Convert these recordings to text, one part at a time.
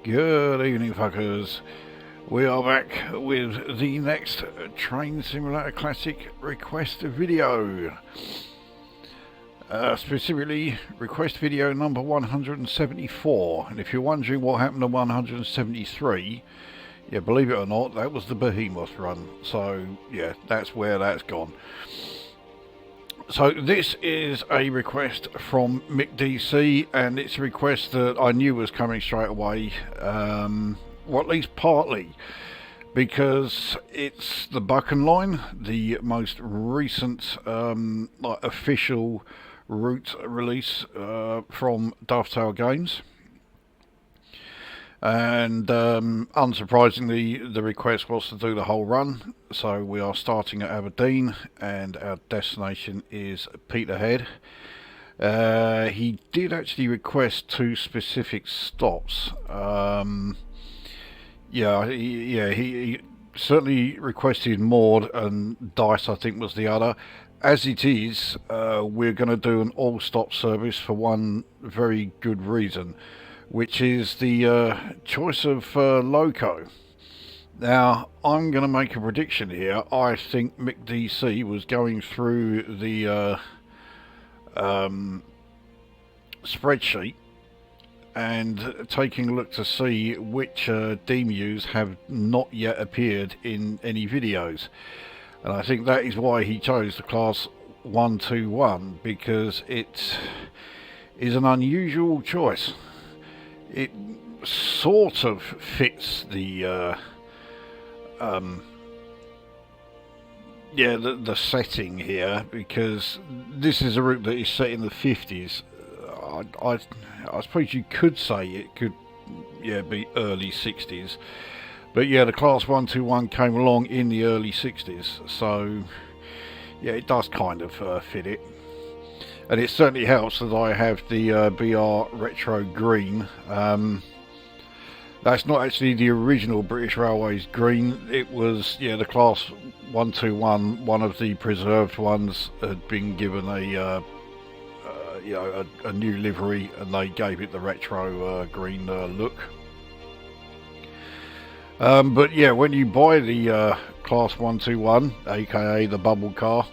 Good evening, fuckers. We are back with the next Train Simulator Classic request video. Specifically, request video number 174. And if you're wondering what happened to 173, yeah, believe it or not, that was the Behemoth run. So, yeah, that's where that's gone. So this is a request from MikkDC, and it's a request that I knew was coming straight away, or at least partly, because it's the Buchan Line, the most recent official route release from Dovetail Games. And unsurprisingly, the request was to do the whole run, so we are starting at Aberdeen and our destination is Peterhead. He did actually request 2 specific stops. He certainly requested Maud, and Dice I think was the other. As it is, we're going to do an all-stop service for one very good reason, which is the choice of loco. Now, I'm going to make a prediction here. I think MikkDC was going through the spreadsheet and taking a look to see which demus have not yet appeared in any videos. And I think that is why he chose the class 121, because it is an unusual choice. It sort of fits the the setting here, because this is a route that is set in the 50s. I suppose you could say it could be early 60s, but yeah, the class 121 came along in the early 60s, so yeah, it does kind of fit it. And it certainly helps that I have the BR Retro Green. That's not actually the original British Railways green. It was, the class 121, one of the preserved ones, had been given a new livery, and they gave it the retro green look. But yeah, when you buy the class 121, aka the bubble car,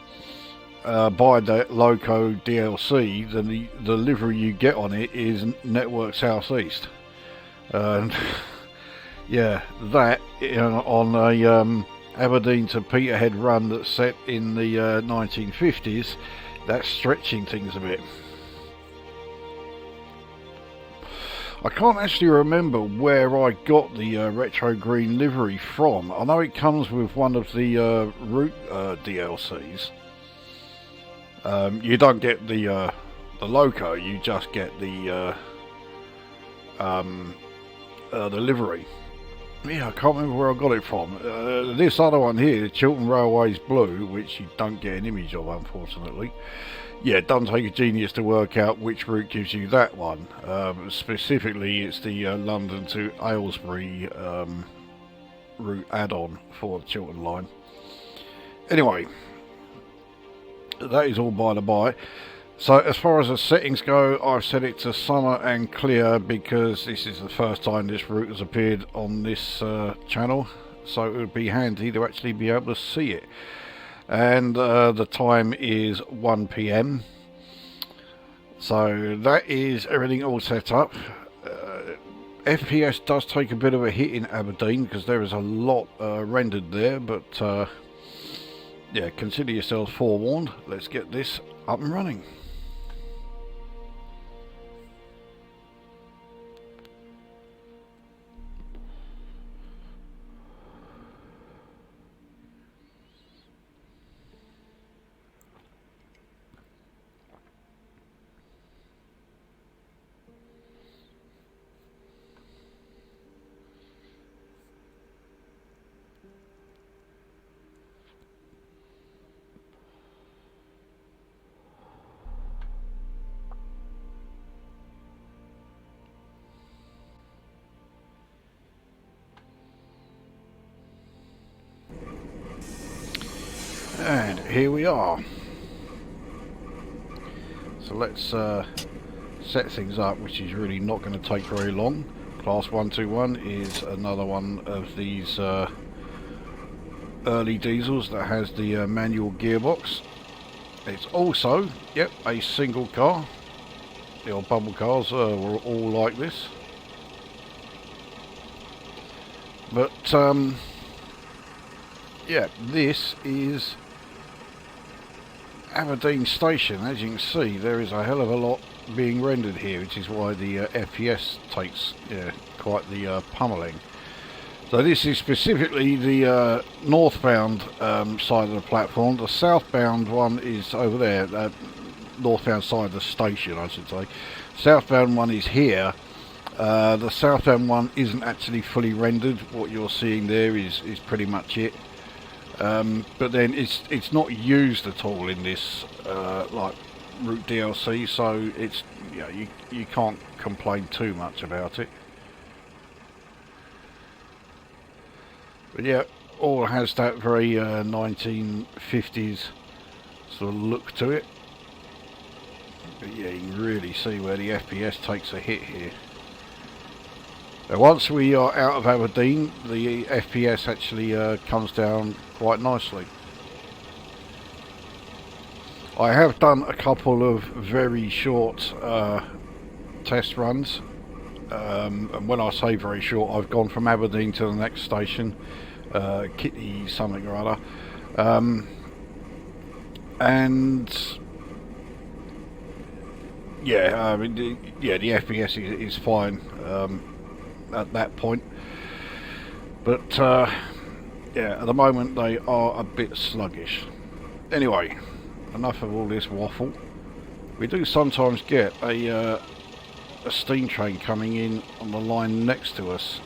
buy the loco DLC, then the livery you get on it is Network Southeast. And yeah, that on a Aberdeen to Peterhead run that's set in the 1950s, that's stretching things a bit. I can't actually remember where I got the retro green livery from. I know it comes with one of the route DLCs. You don't get the loco, you just get the livery. Yeah, I can't remember where I got it from. This other one here, the Chiltern Railways Blue, which you don't get an image of, unfortunately. Yeah, it doesn't take a genius to work out which route gives you that one. Specifically, it's the London to Aylesbury route add-on for the Chiltern Line. Anyway, that is all by the by. So as far as the settings go, I've set it to summer and clear because this is the first time this route has appeared on this channel, so it would be handy to actually be able to see it. And the time is 1 PM, so that is everything all set up. FPS does take a bit of a hit in Aberdeen because there is a lot rendered there, but yeah, consider yourselves forewarned. Let's get this up and running. And here we are. So let's set things up, which is really not going to take very long. Class 121 is another one of these early diesels that has the manual gearbox. It's also, yep, a single car. The old bubble cars were all like this. But yeah, this is Aberdeen Station. As you can see, there is a hell of a lot being rendered here, which is why the FPS takes quite the pummeling. So this is specifically the northbound side of the platform. The southbound one is over there, northbound side of the station, I should say. Southbound one is here. The southbound one isn't actually fully rendered. What you're seeing there is pretty much it. But then it's not used at all in this like route DLC, so it's you can't complain too much about it. But yeah, all has that very 1950s sort of look to it. But yeah, you can really see where the FPS takes a hit here. Now, once we are out of Aberdeen, the FPS actually comes down quite nicely. I have done a couple of very short test runs, and when I say very short, I've gone from Aberdeen to the next station, Kitty something or other, and yeah, I mean, the FPS is fine at that point, but yeah, at the moment they are a bit sluggish. Anyway, enough of all this waffle. We do sometimes get a steam train coming in on the line next to us.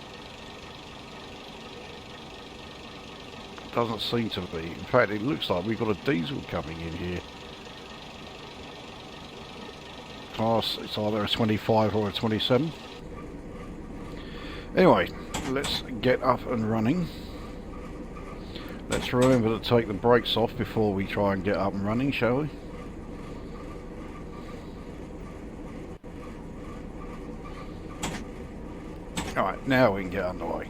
Doesn't seem to be. In fact, it looks like we've got a diesel coming in here. Class, it's either a 25 or a 27. Anyway, let's get up and running. Let's remember to take the brakes off before we try and get up and running, shall we? Alright, now we can get underway.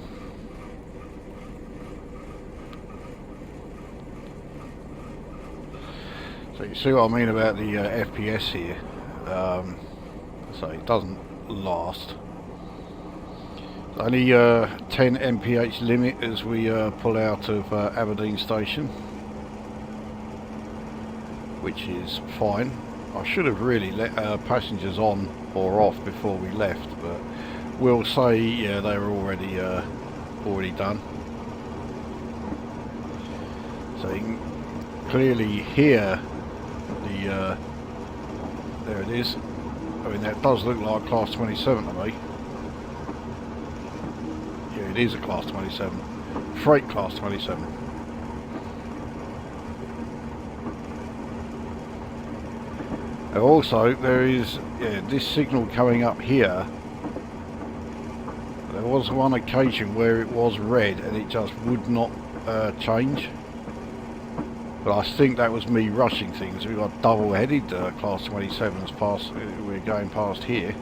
So you see what I mean about the FPS here. So it doesn't last. Only 10 mph limit as we pull out of Aberdeen Station, which is fine. I should have really let passengers on or off before we left, but we'll say yeah, they were already done. So you can clearly hear the there it is. I mean, that does look like Class 27 to me. Yeah, it is a Class 27. Freight Class 27. And also, there is this signal coming up here. There was one occasion where it was red and it just would not change. But I think that was me rushing things. We've got double-headed Class 27s past. We're going past here.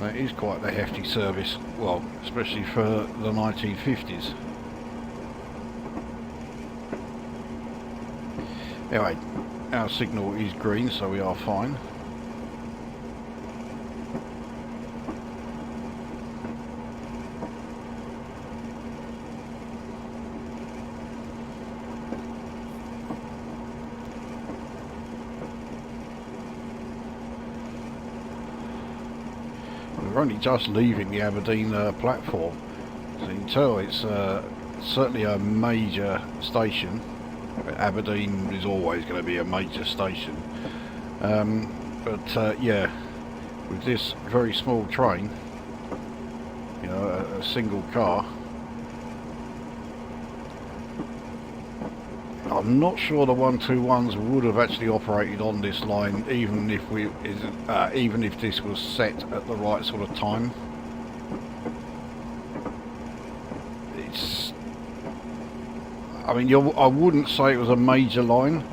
It is quite a hefty service, well, especially for the 1950s. Anyway, our signal is green, so we are fine. We're only just leaving the Aberdeen platform, so you can tell it's certainly a major station. Aberdeen is always going to be a major station, but yeah, with this very small train, you know, a single car, I'm not sure the 121s would have actually operated on this line, even if this was set at the right sort of time. I mean, I wouldn't say it was a major line.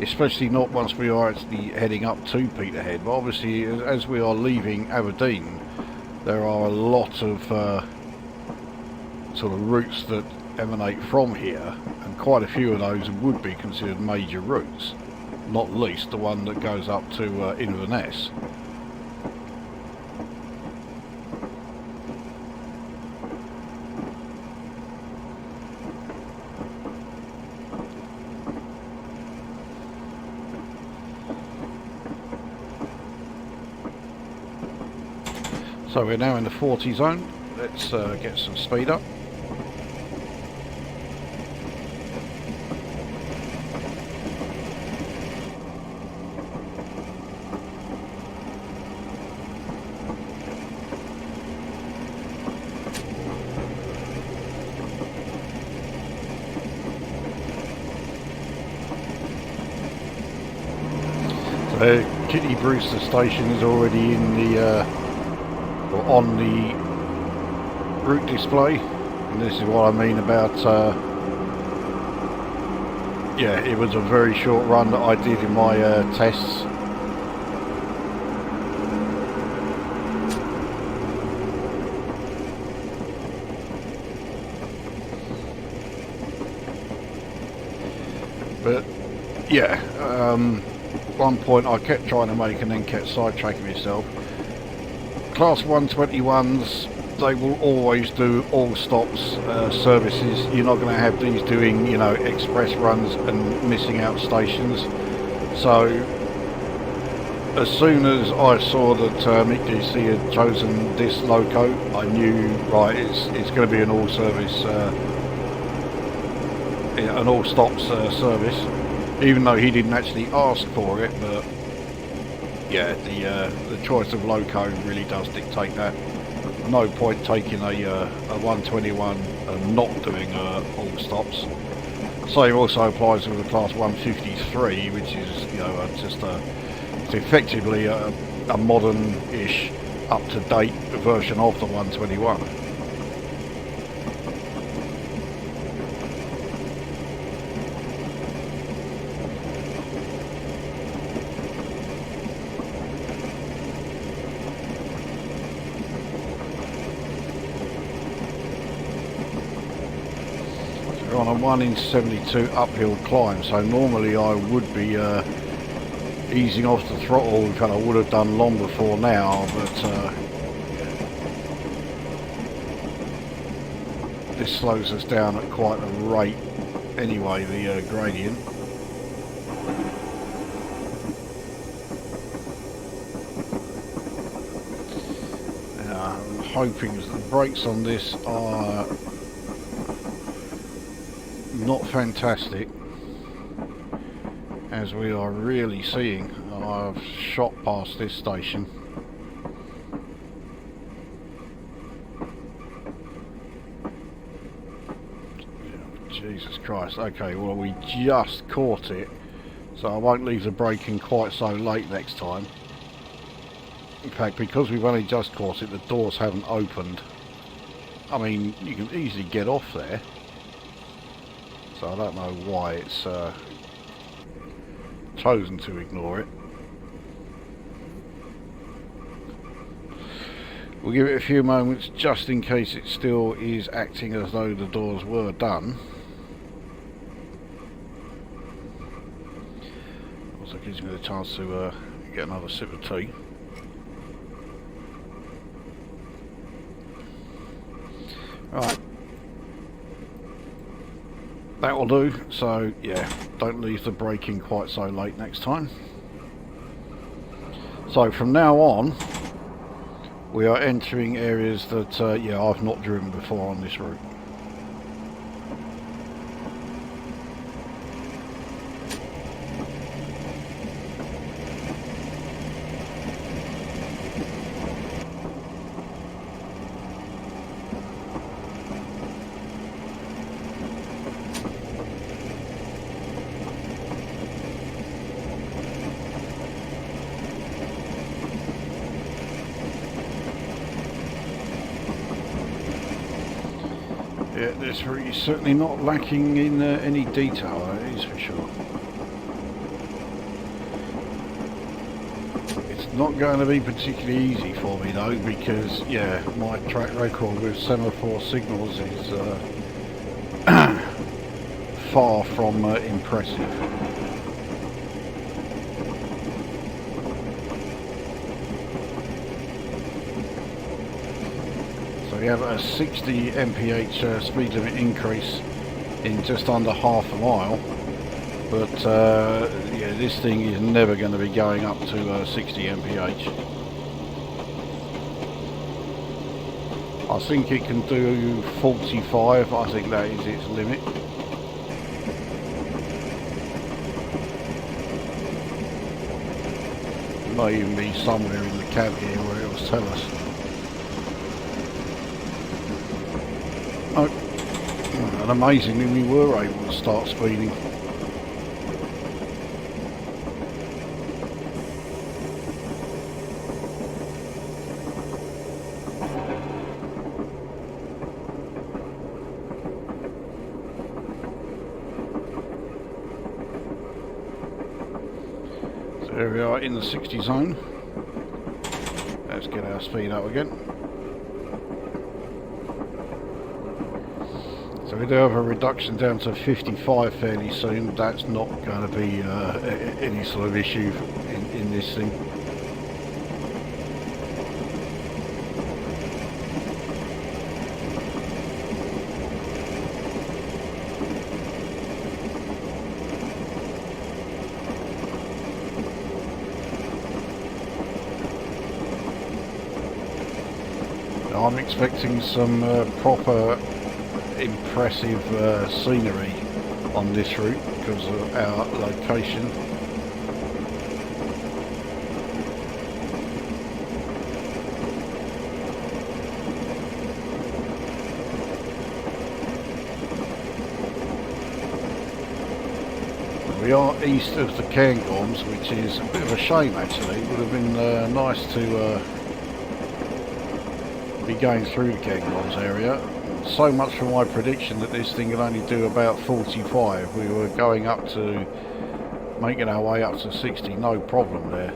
especially not once we are actually heading up to Peterhead. But obviously, as we are leaving Aberdeen, there are a lot of sort of routes that emanate from here, and quite a few of those would be considered major routes, not least the one that goes up to Inverness. So we're now in the 40 zone. Let's get some speed up. So Kitty Brewster station is already in the or on the route display, and this is what I mean about yeah, it was a very short run that I did in my tests. But yeah, one point I kept trying to make and then kept sidetracking myself. Class 121s, they will always do all stops services. You're not going to have these doing, you know, express runs and missing out stations. So as soon as I saw that MikkDC had chosen this loco, I knew, right, it's going to be an all service, an all stops service, even though he didn't actually ask for it. But yeah, the choice of loco really does dictate that. No point taking a 121 and not doing all stops. Same also applies with the class 153, which is, you know, it's effectively a modern-ish, up-to-date version of the 121. On a 1 in 72 uphill climb, so normally I would be easing off the throttle, which I would have done long before now, but this slows us down at quite a rate anyway, the gradient. I'm hoping that the brakes on this are not fantastic, as we are really seeing. I've shot past this station. Jesus Christ. Okay, well, we just caught it, so I won't leave the braking quite so late next time. In fact, because we've only just caught it, the doors haven't opened. I mean, you can easily get off there. So I don't know why it's chosen to ignore it. We'll give it a few moments just in case it still is acting as though the doors were done. Also gives me the chance to get another sip of tea. Right. That will do. So yeah, don't leave the braking quite so late next time. So from now on, we are entering areas that yeah, I've not driven before on this route. Yeah, this route is certainly not lacking in any detail, that is for sure. Not going to be particularly easy for me though, because yeah, my track record with semaphore signals is far from impressive. So we have a 60 mph speed limit increase in just under half a mile, but yeah, this thing is never going to be going up to 60 mph. I think it can do 45, I think that is its limit. It may even be somewhere in the cab here where it will tell us. Oh, and amazingly we were able to start speeding. There we are in the 60 zone. Let's get our speed up again. So we do have a reduction down to 55 fairly soon. That's not going to be any sort of issue in this thing. I'm expecting some proper impressive scenery on this route because of our location. We are east of the Cairngorms, which is a bit of a shame actually. It would have been nice to be going through the Cairngorms area. So much for my prediction that this thing could only do about 45. We were going up to, making our way up to 60, no problem there.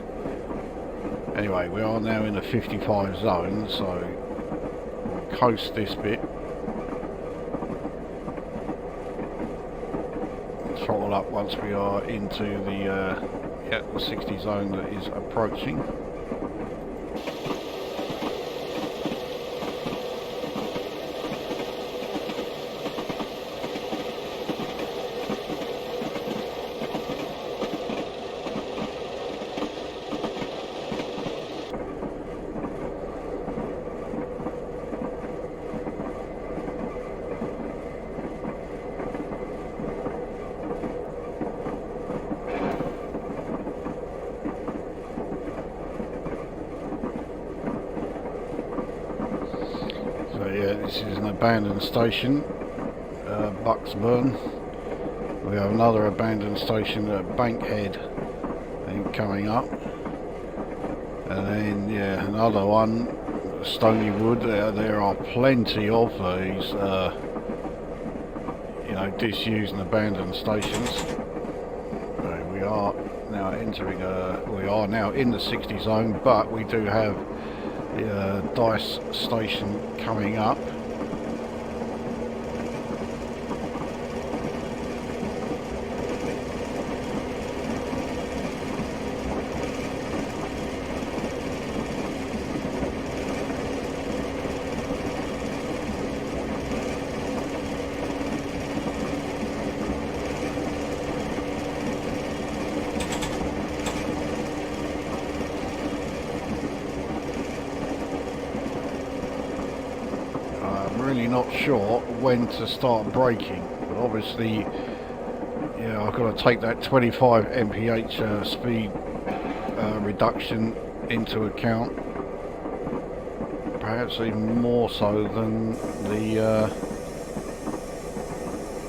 Anyway, we are now in the 55 zone, so we'll coast this bit. Throttle up once we are into the 60 zone that is approaching. This is an abandoned station, Bucksburn. We have another abandoned station at Bankhead coming up, and then yeah, another one, Stony Wood. There are plenty of these, you know, disused and abandoned stations. So we are now entering we are now in the 60 zone, but we do have the Dice station coming up. Really not sure when to start braking, but obviously, yeah, I've got to take that 25 mph speed reduction into account, perhaps even more so than the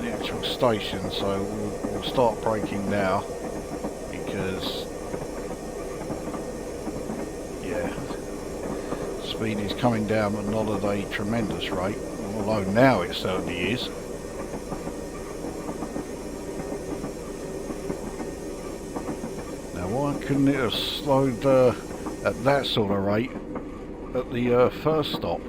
actual station. So we'll start braking now, because yeah, speed is coming down but not at a tremendous rate, although now it certainly is. Now why couldn't it have slowed at that sort of rate at the first stop.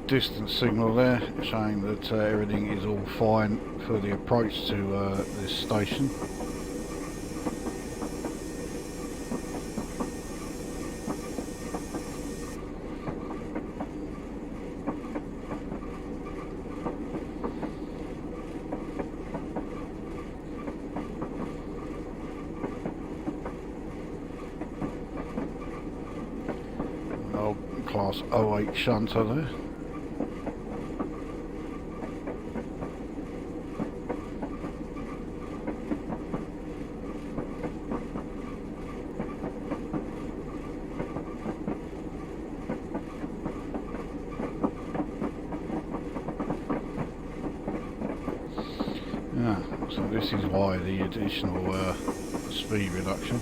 Distance signal there showing that everything is all fine for the approach to this station. An old class 08 shunter there. So this is why the additional speed reduction.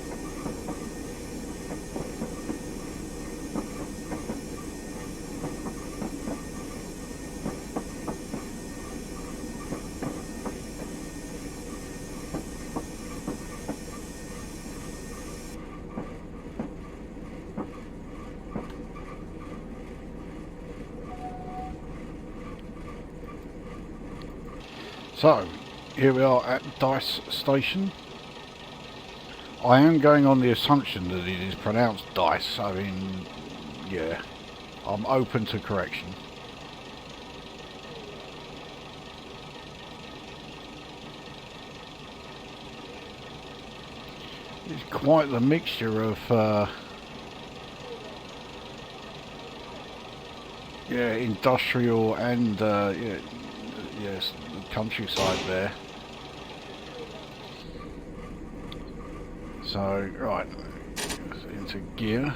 So here we are at Dice Station. I am going on the assumption that it is pronounced Dice. I mean, yeah, I'm open to correction. It's quite the mixture of yeah, industrial and yeah, yes, the countryside there. So, right, into gear.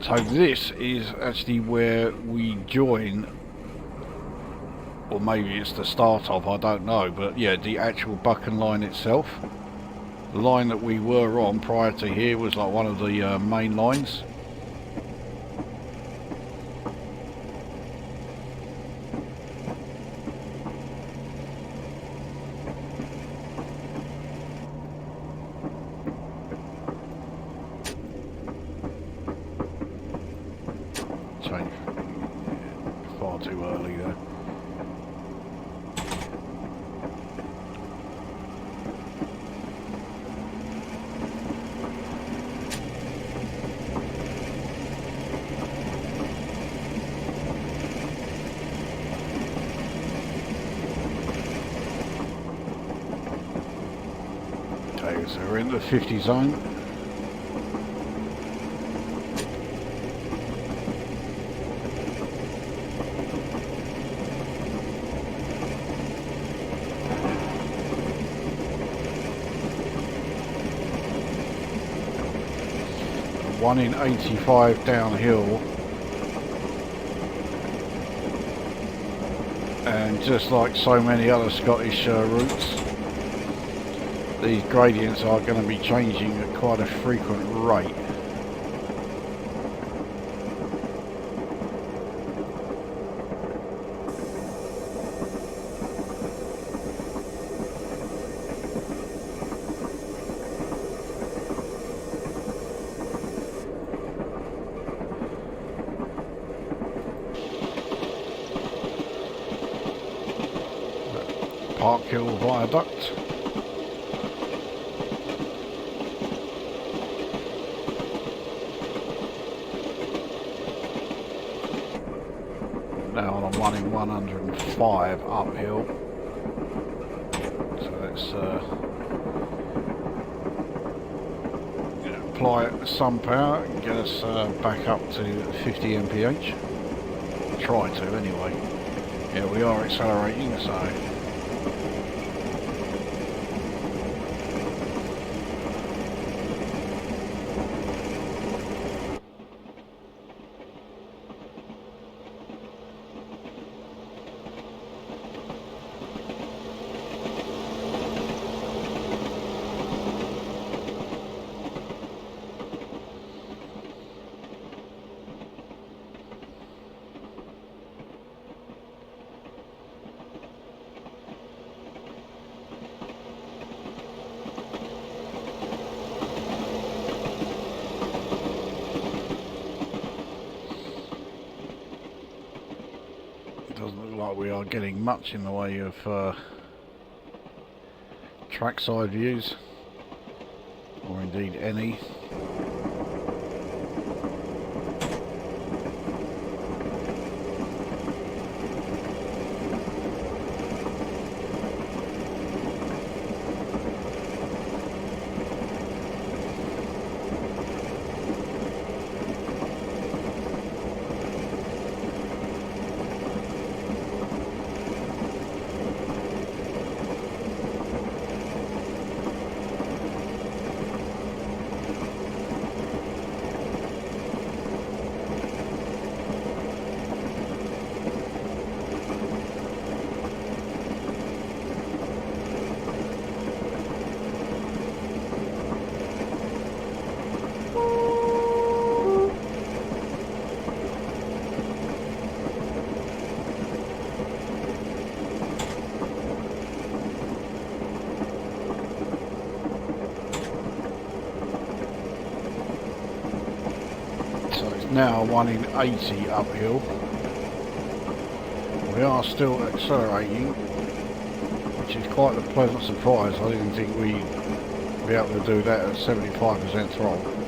So this is actually where we join, or maybe it's the start of, I don't know, but yeah, the actual Buchan Line itself. The line that we were on prior to here was like one of the main lines. Far too early there. Okay, so we're in the 50 zone. One in 85 downhill, and just like so many other Scottish routes, these gradients are going to be changing at quite a frequent rate. Parkhill Viaduct. Now on a 1 in 105 uphill. So let's apply some power and get us back up to 50 mph. Try to anyway. Yeah, we are accelerating, so. doesn't look like we are getting much in the way of trackside views, or indeed any. Now 1 in 80 uphill. We are still accelerating, which is quite a pleasant surprise. I didn't think we'd be able to do that at 75% throttle.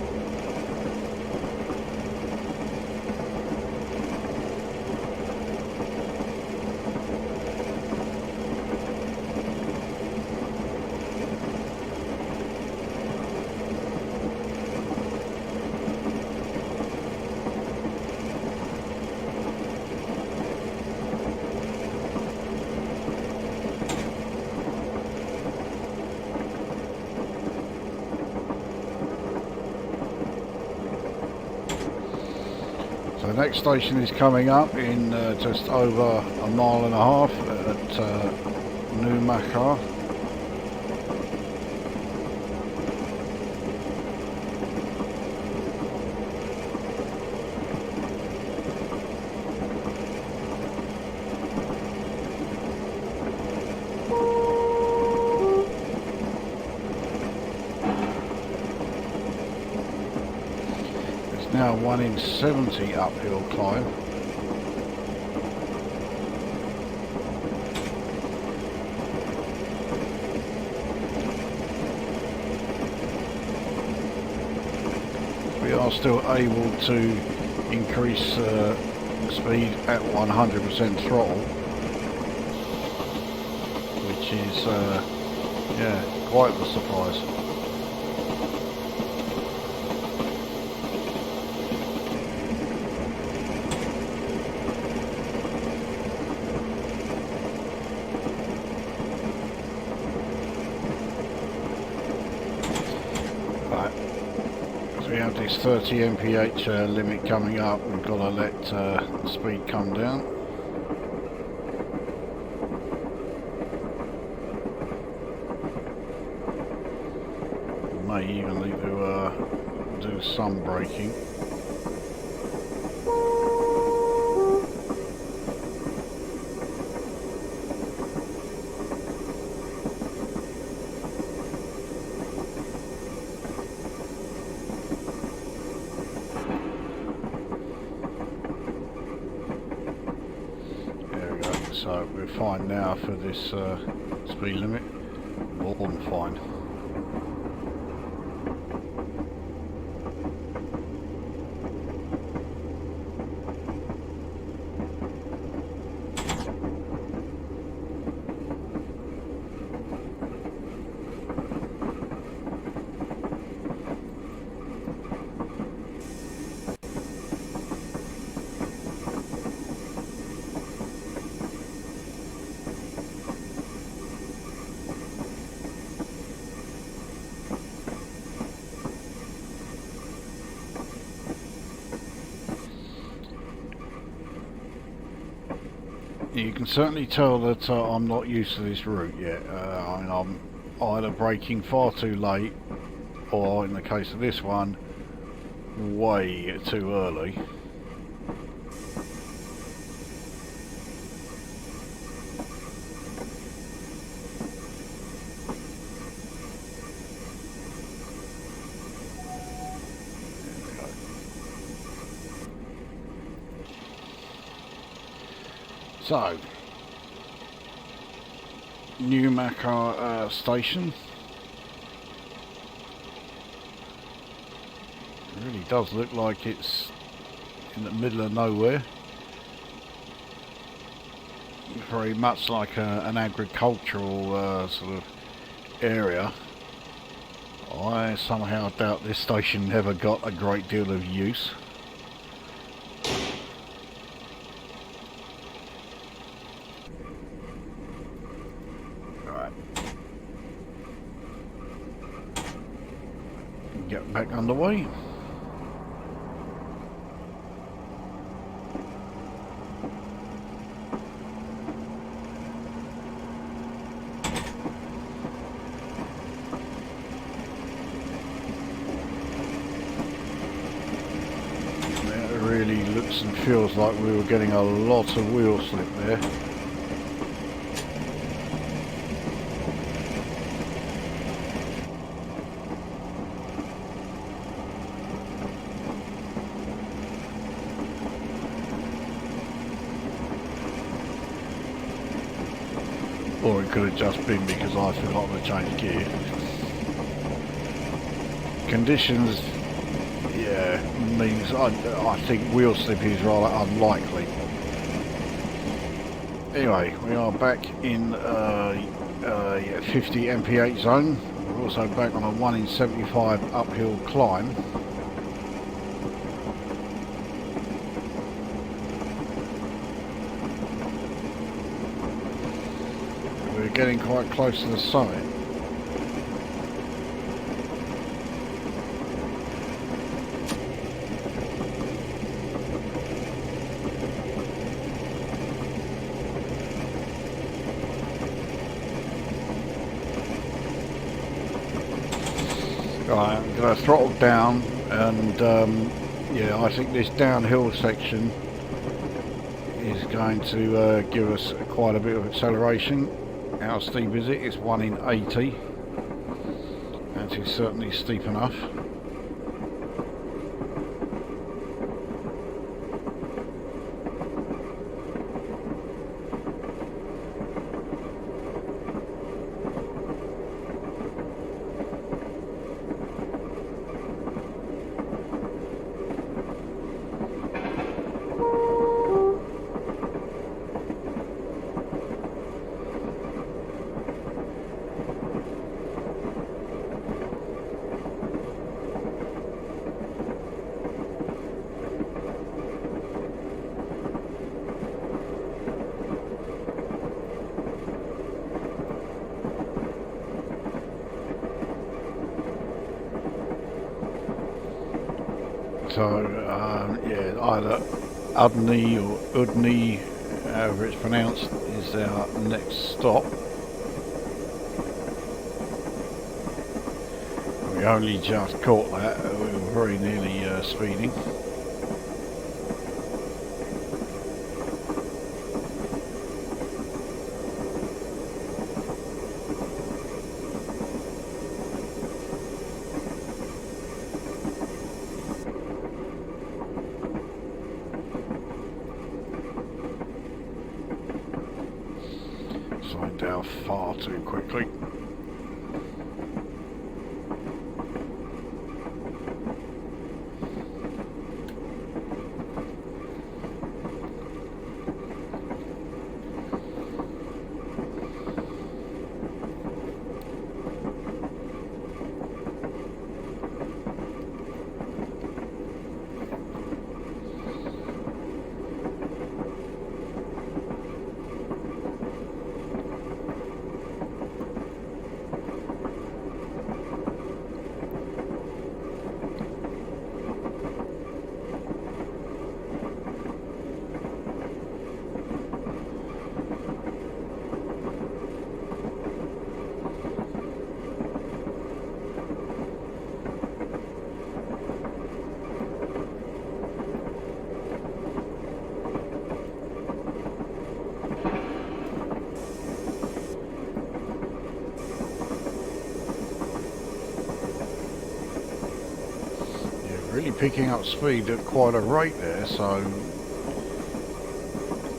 So the next station is coming up in just over a mile and a half at New Mackar. Now 1 in 70 uphill climb. We are still able to increase speed at 100% throttle, which is yeah, quite the surprise. We have this 30 mph limit coming up. We've got to let the speed come down. We may even need to do some braking. So we're fine now for this speed limit, more than fine. You can certainly tell that I'm not used to this route yet. I mean, I'm either braking far too late, or in the case of this one, way too early. So, New Macca station. It really does look like it's in the middle of nowhere. Very much like an agricultural sort of area. I somehow doubt this station never got a great deal of use. Right. Get back underway. Really looks and feels like we were getting a lot of wheel slip there. Or it could have just been because I forgot to change gear. Conditions, yeah, means I think wheel slip is rather unlikely. Anyway, we are back in 50 mph zone. We're also back on a 1 in 75 uphill climb. We're getting quite close to the summit. Right, I'm going to throttle down, and yeah, I think this downhill section is going to give us quite a bit of acceleration. How steep is it? It's 1 in 80. That is certainly steep enough. So, yeah, either Udney or Udney, however it's pronounced, is our next stop. We only just caught that, we were very nearly speeding. Slowing down far too quickly. Really picking up speed at quite a rate there, so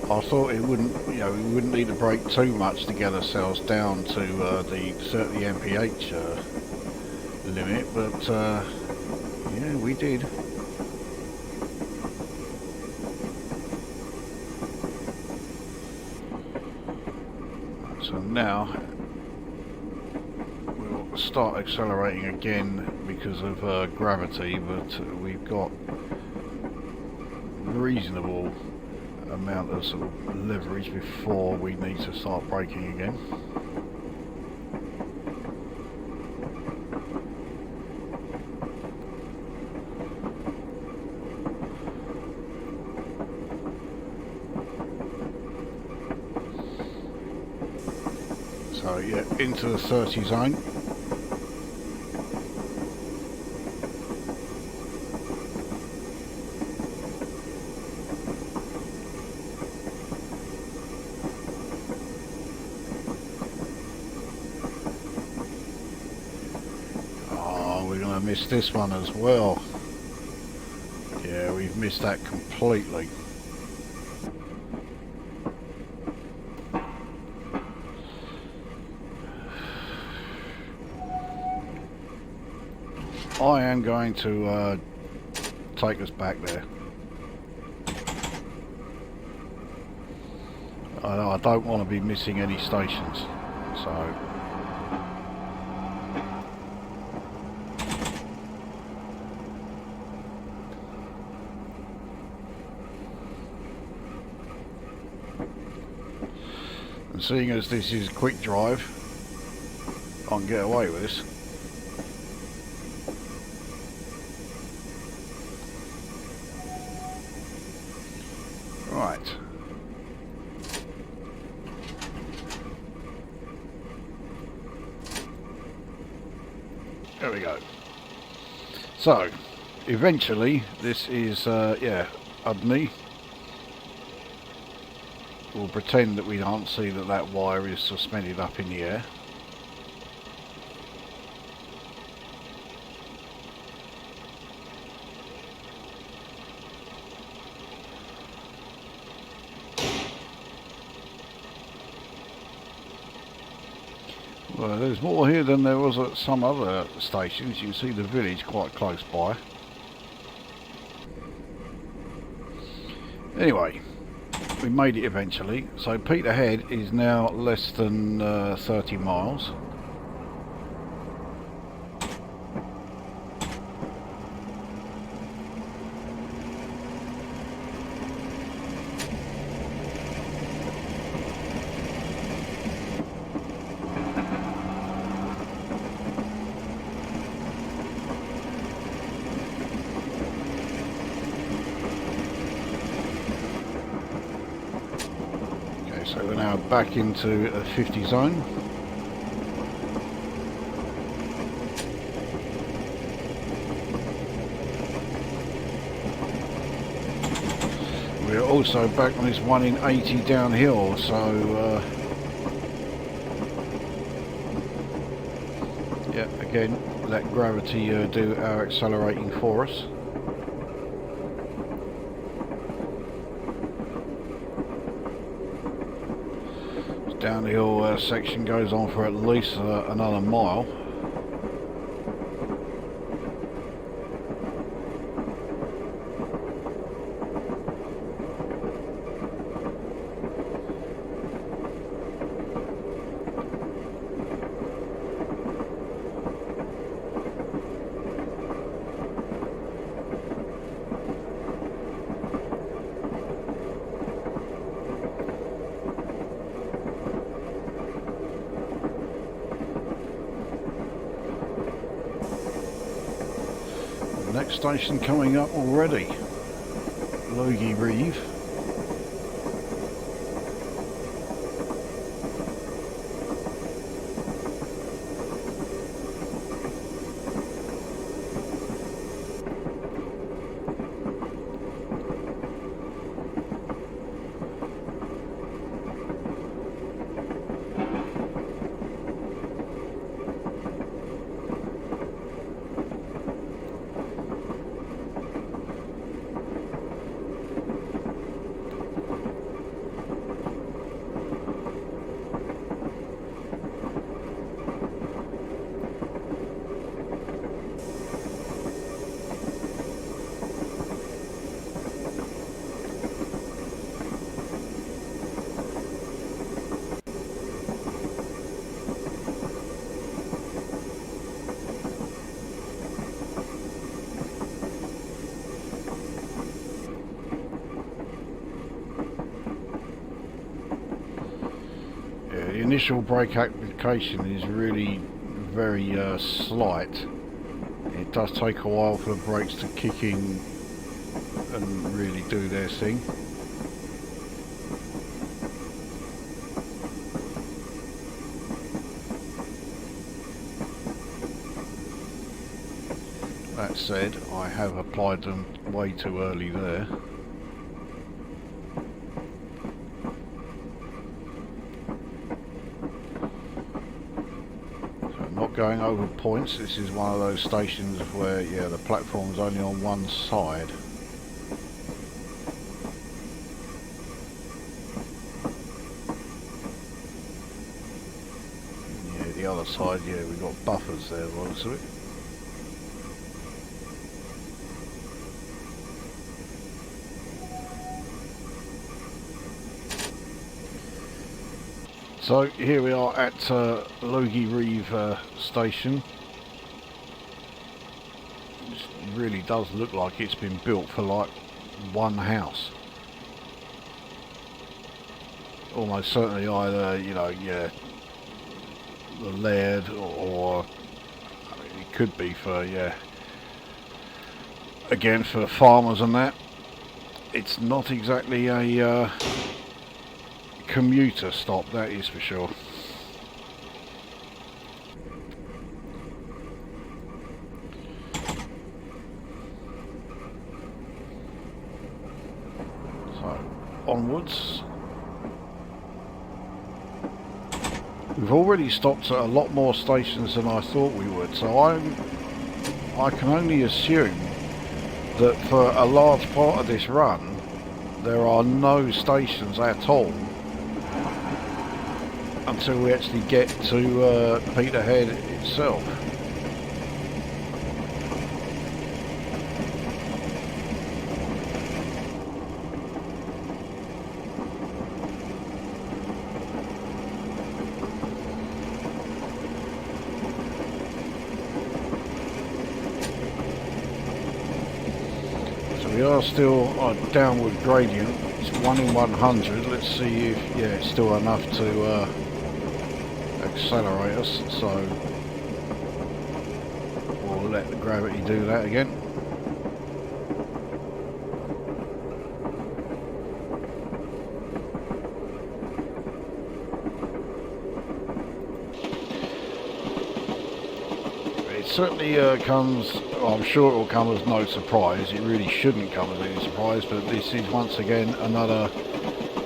I thought it wouldn't, you know, we wouldn't need to brake too much to get ourselves down to the 30 mph limit, but yeah, we did. So now we'll start accelerating again because of gravity, but we've got reasonable amount of sort of leverage before we need to start braking again. So yeah, into the 30 zone. Missed this one as well. Yeah, we've missed that completely. I am going to take us back there. I don't want to be missing any stations, so and seeing as this is quick drive, I can get away with this. Right. There we go. So, eventually, this is, yeah, Aberdeen. We'll pretend that we can't see that that wire is suspended up in the air. Well, there's more here than there was at some other stations. You can see the village quite close by. Anyway, we made it eventually. So Peterhead is now less than 30 miles. So we're now back into a 50 zone. We're also back on this 1 in 80 downhill, so yeah, again, let gravity do our accelerating for us. Downhill section goes on for at least another mile. Next station coming up already, Livery. initial brake application is really very slight. It does take a while for the brakes to kick in and really do their thing. That said, I have applied them way too early there. So not going over points. This is one of those stations where, yeah, the platform's only on one side. Yeah, the other side, yeah, we've got buffers there, by the looks of it. So here we are at livery station. It really does look like it's been built for like one house. Almost certainly either, you know, yeah, the laird or I mean, it could be for, yeah, again for farmers and that. It's not exactly a commuter stop, that is for sure. So onwards. We've already stopped at a lot more stations than I thought we would, so I can only assume that for a large part of this run there are no stations at all until we actually get to Peterhead itself. So we are still on a downward gradient. It's 1 in 100. Let's see if, yeah, it's still enough to accelerate us, so we'll let the gravity do that again. It certainly comes, well, I'm sure it will come as no surprise. It really shouldn't come as any surprise, but this is once again another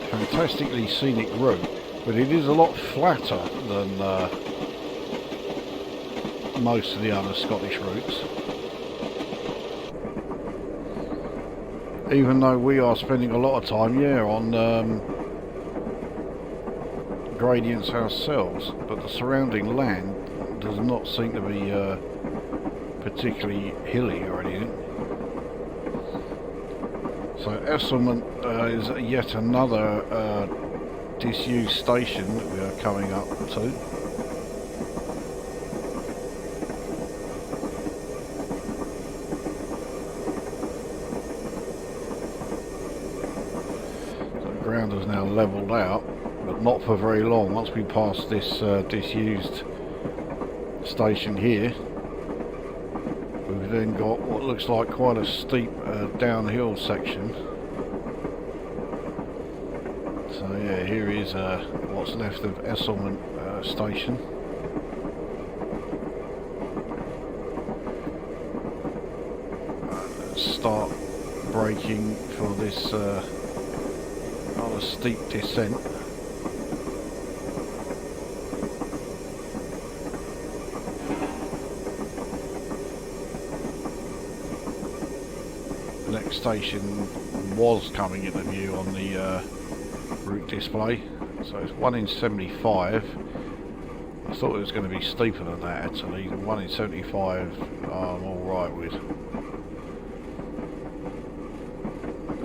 fantastically scenic route. But it is a lot flatter than most of the other Scottish routes. Even though we are spending a lot of time, yeah, on gradients ourselves, but the surrounding land does not seem to be particularly hilly or anything. So Esselman is yet another disused station that we are coming up to. So the ground is now levelled out, but not for very long. Once we pass this disused station here, we've then got what looks like quite a steep downhill section. So yeah, here is what's left of Esselman station. Let's start braking for this rather steep descent. The next station was coming into view on the route display, so it's 1 in 75. I thought it was going to be steeper than that actually. The 1 in 75 I'm alright with.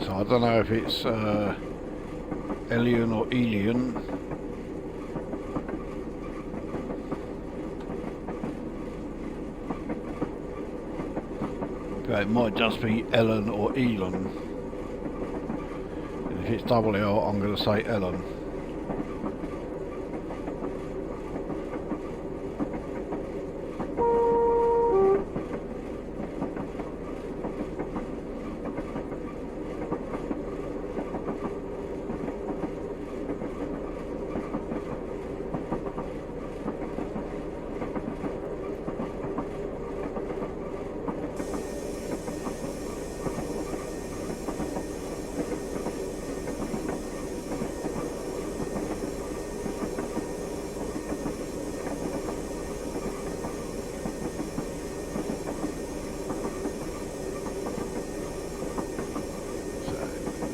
So I don't know if it's Elian or Elian. But it might just be Ellen or Elon. If it's double L, I'm going to say Ellen.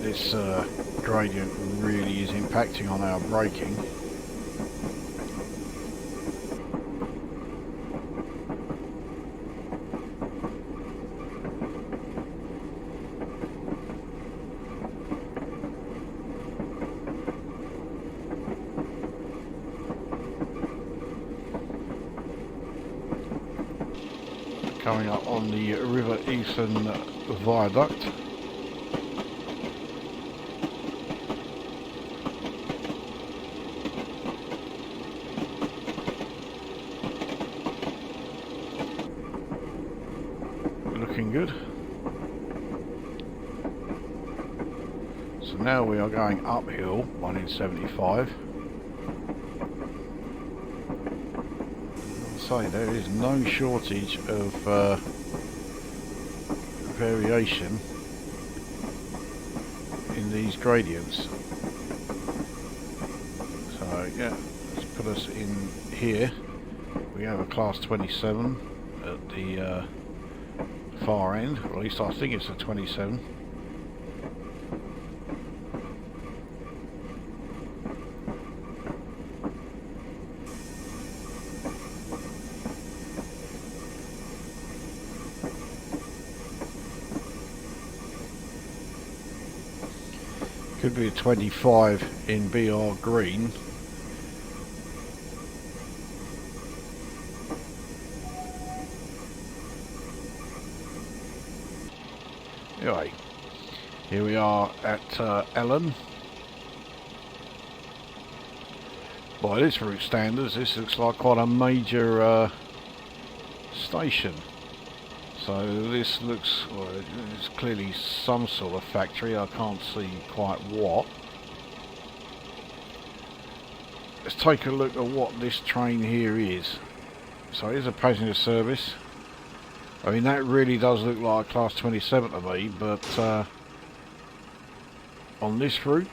this gradient really is impacting on our braking. Coming up on the River Eastern Viaduct. Looking good. So now we are going uphill, 1 in 75. There is no shortage of variation in these gradients. So yeah, let's put us in here. We have a class 27 at the far end, or at least I think it's a 27. Could be a 25 in BR green. Anyway, here we are at Ellen. By this route standards, this looks like quite a major station. So this looks, well, it's clearly some sort of factory. I can't see quite what. Let's take a look at what this train here is. So it is a passenger service. I mean, that really does look like a class 27 to me, but on this route,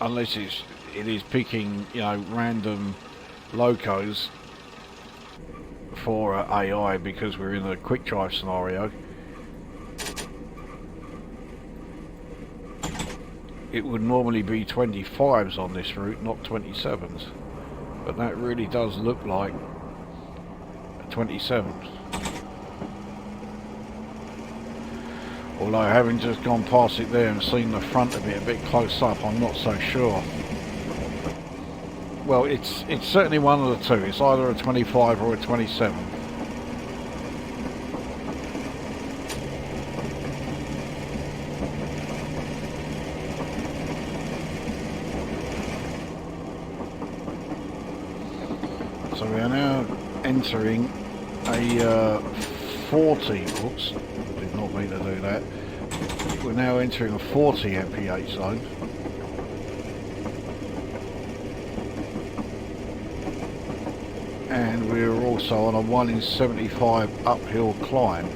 unless it is picking, you know, random locos for AI because we're in a quick drive scenario, it would normally be 25s on this route, not 27s, but that really does look like a 27. Although having just gone past it there and seen the front of it a bit close up, I'm not so sure. Well, it's certainly one of the two. It's either a 25 or a 27. So we are now entering a 40. Oops, did not mean to do that. We're now entering a 40 mph zone. And we're also on a 1 in 75 uphill climb,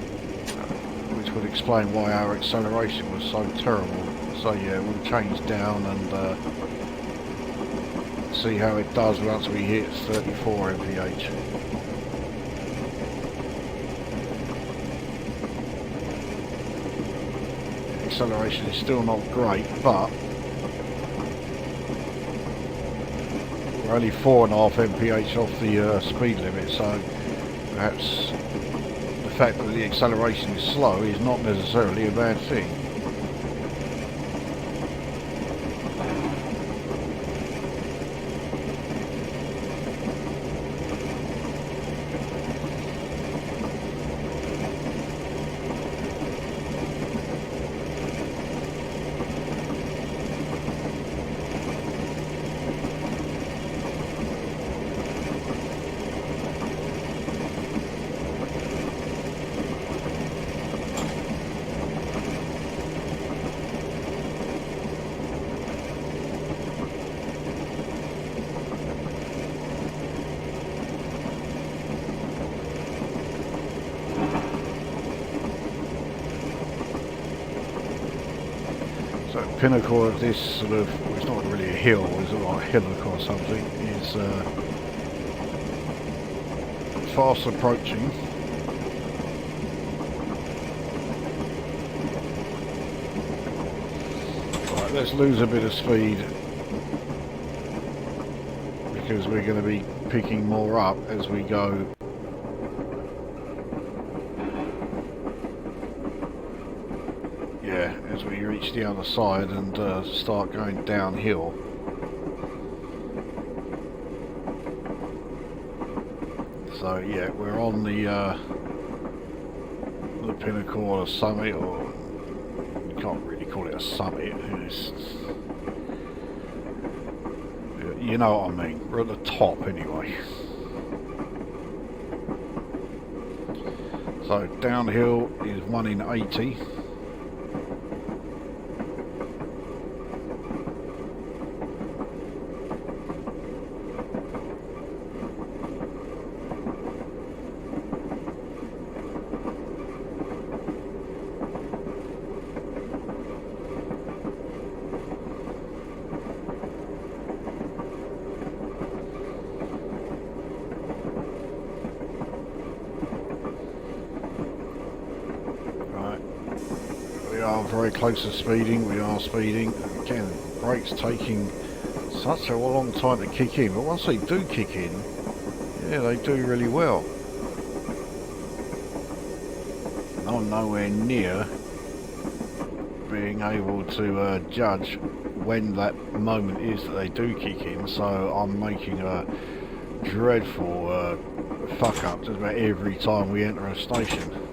which would explain why our acceleration was so terrible. So yeah, we'll change down and see how it does once we hit 34 mph. Acceleration is still not great, but we're only 4.5 mph off the speed limit, so perhaps the fact that the acceleration is slow is not necessarily a bad thing. Pinnacle of this sort of, well, it's not really a hill, it's like a hillock or something, is fast approaching. Right, let's lose a bit of speed because we're going to be picking more up as we go. Yeah, as we reach the other side and start going downhill. So yeah, we're on the pinnacle or a summit, or you can't really call it a summit. You know what I mean. We're at the top anyway. So downhill is 1 in 80. Very close to speeding, we are speeding. Again, brakes taking such a long time to kick in, but once they do kick in, yeah, they do really well. And I'm nowhere near being able to judge when that moment is that they do kick in, so I'm making a dreadful fuck up just about every time we enter a station.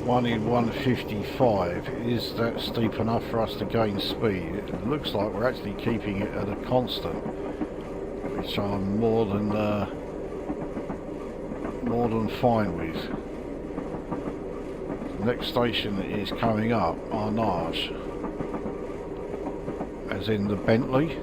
One in 155. Is that steep enough for us to gain speed? It looks like we're actually keeping it at a constant, which I'm more than fine with. The next station is coming up, Arnage, as in the Bentley.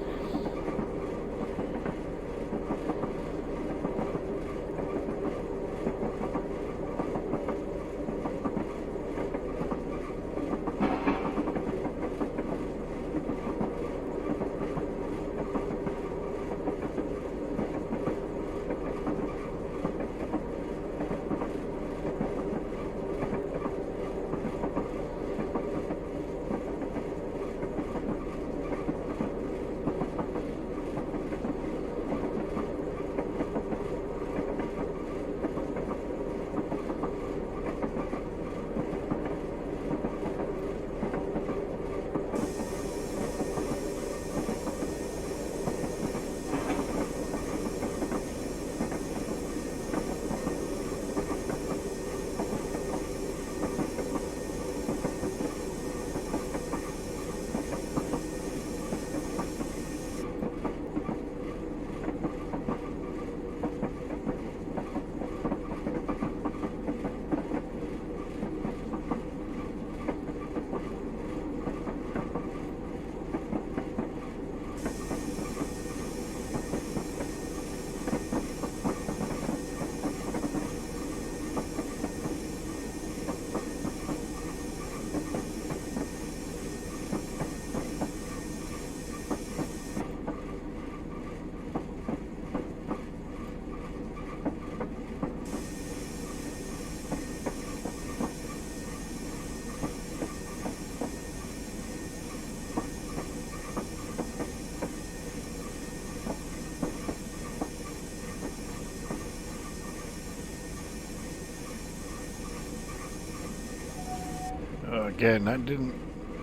Again, that didn't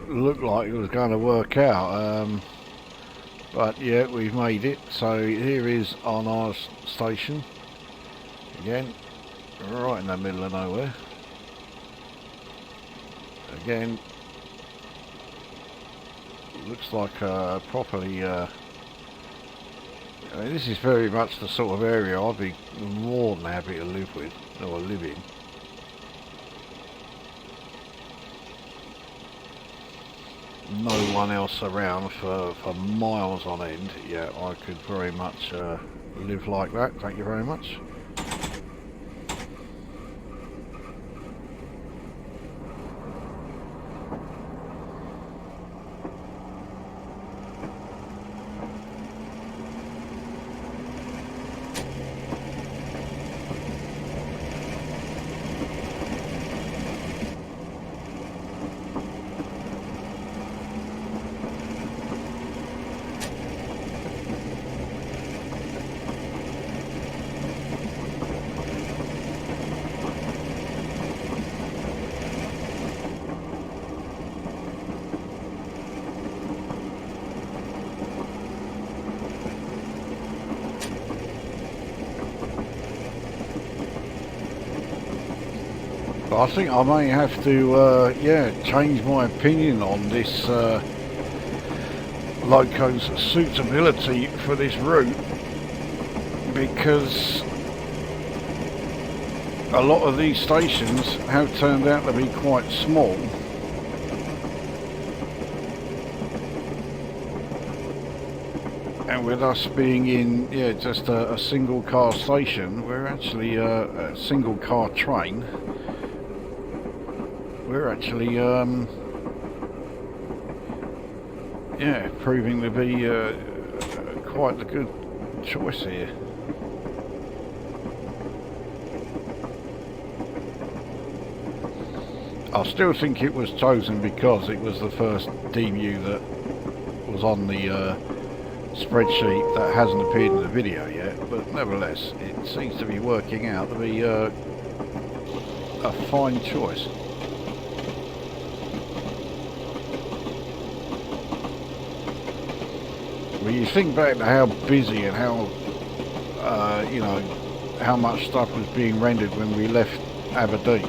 look like it was going to work out, but yeah, we've made it. So here is our station, again, right in the middle of nowhere. Again, looks like properly, I mean, this is very much the sort of area I'd be more than happy to live with, or live in. no one else around for miles on end, yeah, I could very much live like that. Thank you very much. I think I may have to, yeah, change my opinion on this loco's suitability for this route, because a lot of these stations have turned out to be quite small. And with us being in, yeah, just a single car station, we're actually a single car train. We're actually, yeah, proving to be quite a good choice here. I still think it was chosen because it was the first DMU that was on the spreadsheet that hasn't appeared in the video yet, but nevertheless, it seems to be working out to be a fine choice. When you think back to how busy and how, you know, how much stuff was being rendered when we left Aberdeen,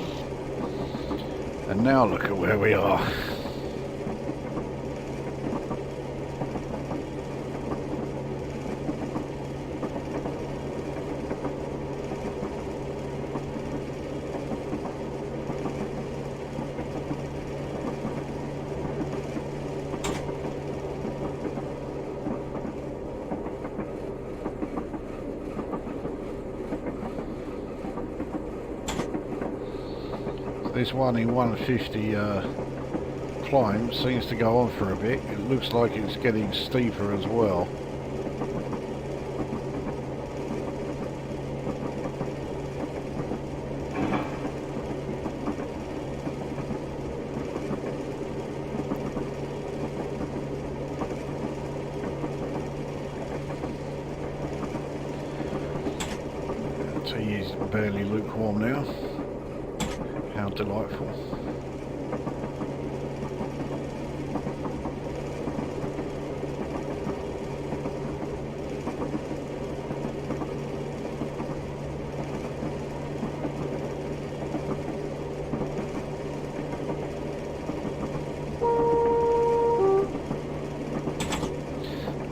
and now look at where we are. This 1 in 150 climb seems to go on for a bit. It looks like it's getting steeper as well. Tea is barely lukewarm now. How delightful.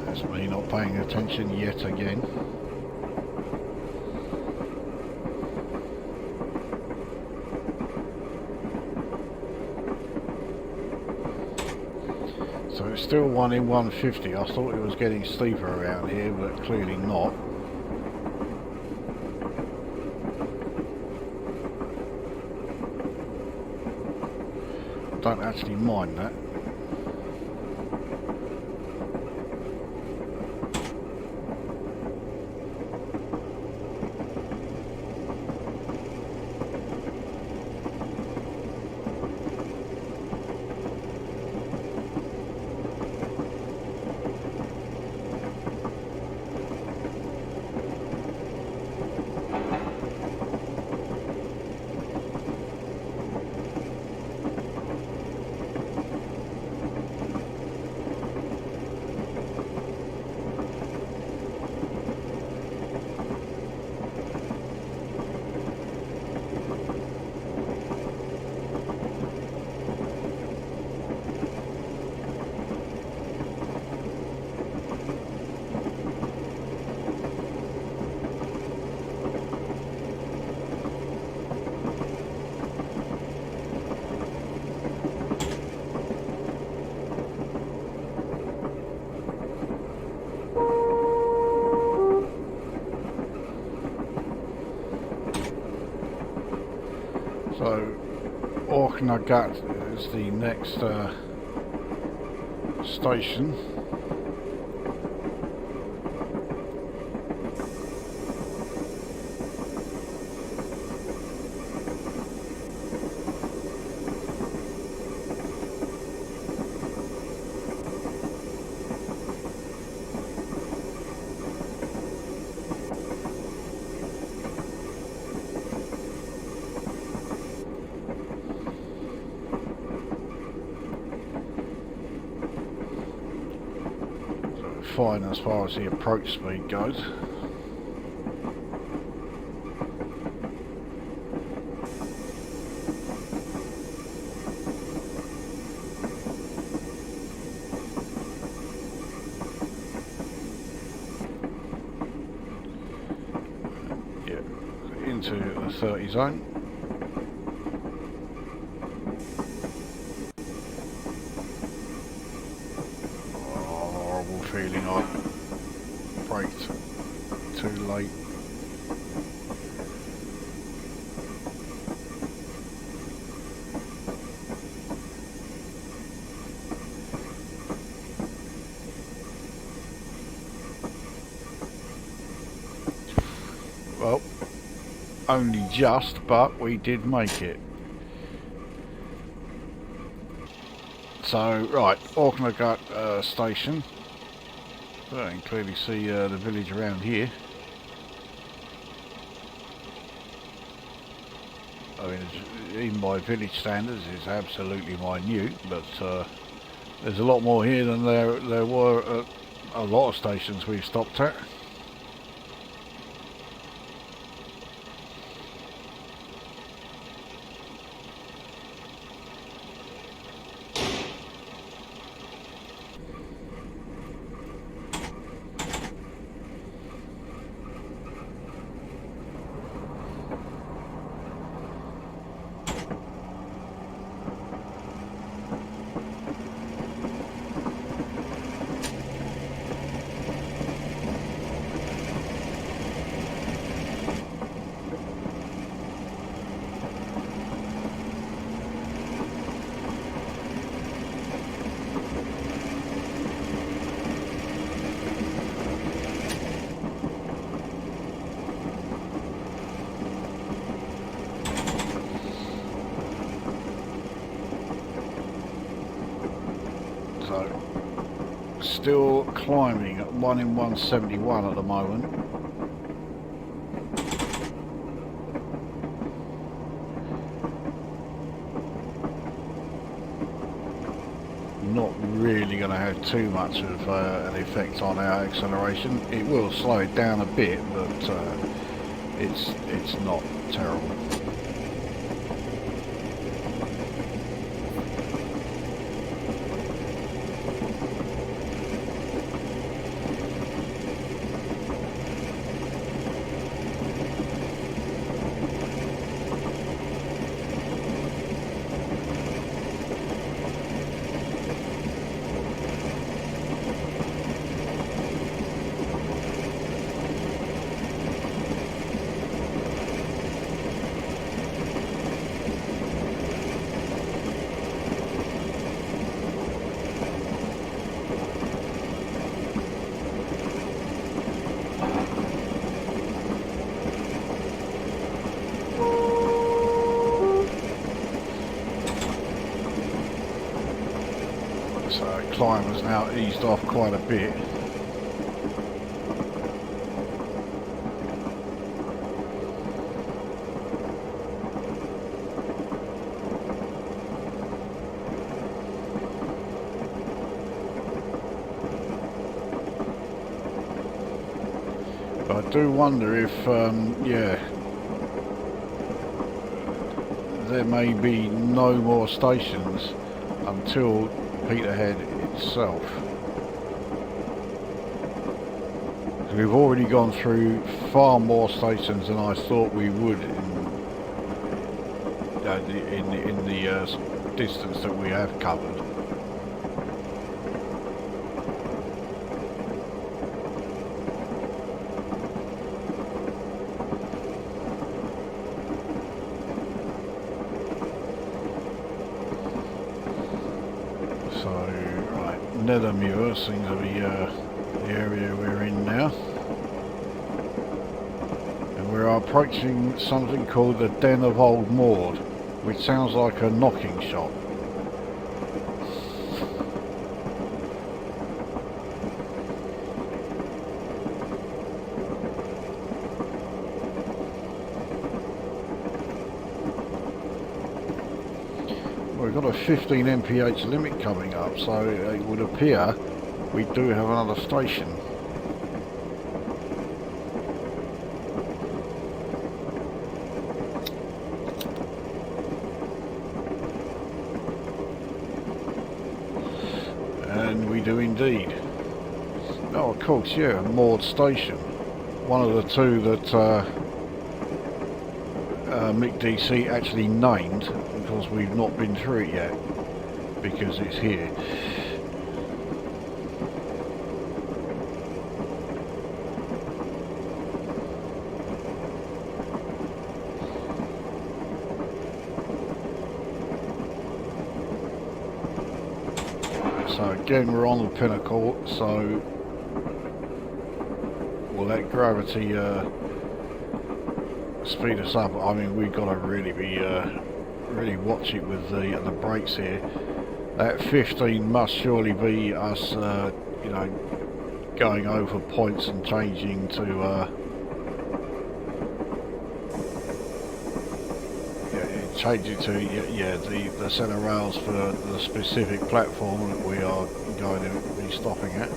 That's me not paying attention yet again. So it's still 1 in 150. I thought it was getting steeper around here, but clearly not. Don't actually mind that. Orknagat is the next station. Fine as far as the approach speed goes. Yeah, into the 30 zone. Feeling I braked too late. Well, only just, but we did make it. So, right, Orknagat station. So I can clearly see the village around here. I mean, even by village standards, it's absolutely minute, but there's a lot more here than there were at a lot of stations we've stopped at. So, still climbing at 1 in 171 at the moment. Not really going to have too much of an effect on our acceleration. It will slow it down a bit, but it's not terrible. So climb has now eased off quite a bit. But I do wonder if, yeah, there may be no more stations until Peterhead itself. We've already gone through far more stations than I thought we would in the distance that we have covered. So, right, Nethermuir seems to be the area we're in now. And we're approaching something called the Den of Old Maud, which sounds like a knocking shop. We've got a 15 mph limit coming up, so it would appear we do have another station. And we do indeed. Oh, of course, yeah, Maud Station. One of the two that MikkDC actually named, because we've not been through it yet, because it's here. So again, we're on the pinnacle, so we'll let gravity speed us up. I mean, we've got to really be really watch it with the brakes here. That 15 must surely be us, you know, going over points and changing to change it to the centre rails for the specific platform that we are going to be stopping at.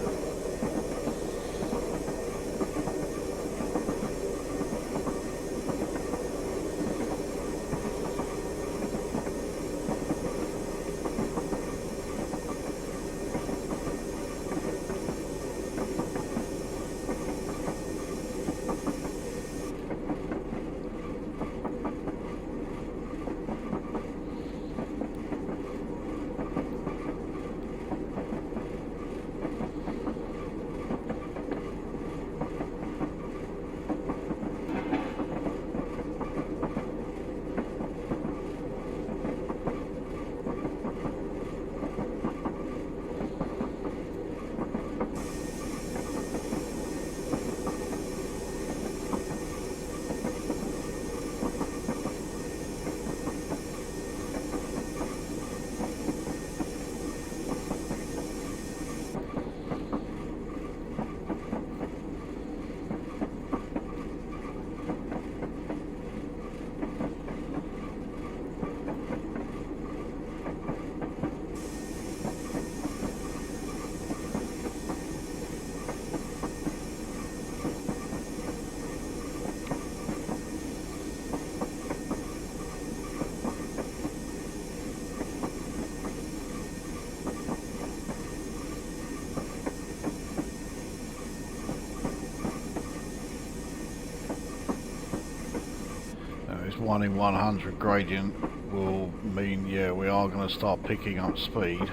This 1 in 100 gradient will mean, yeah, we are going to start picking up speed,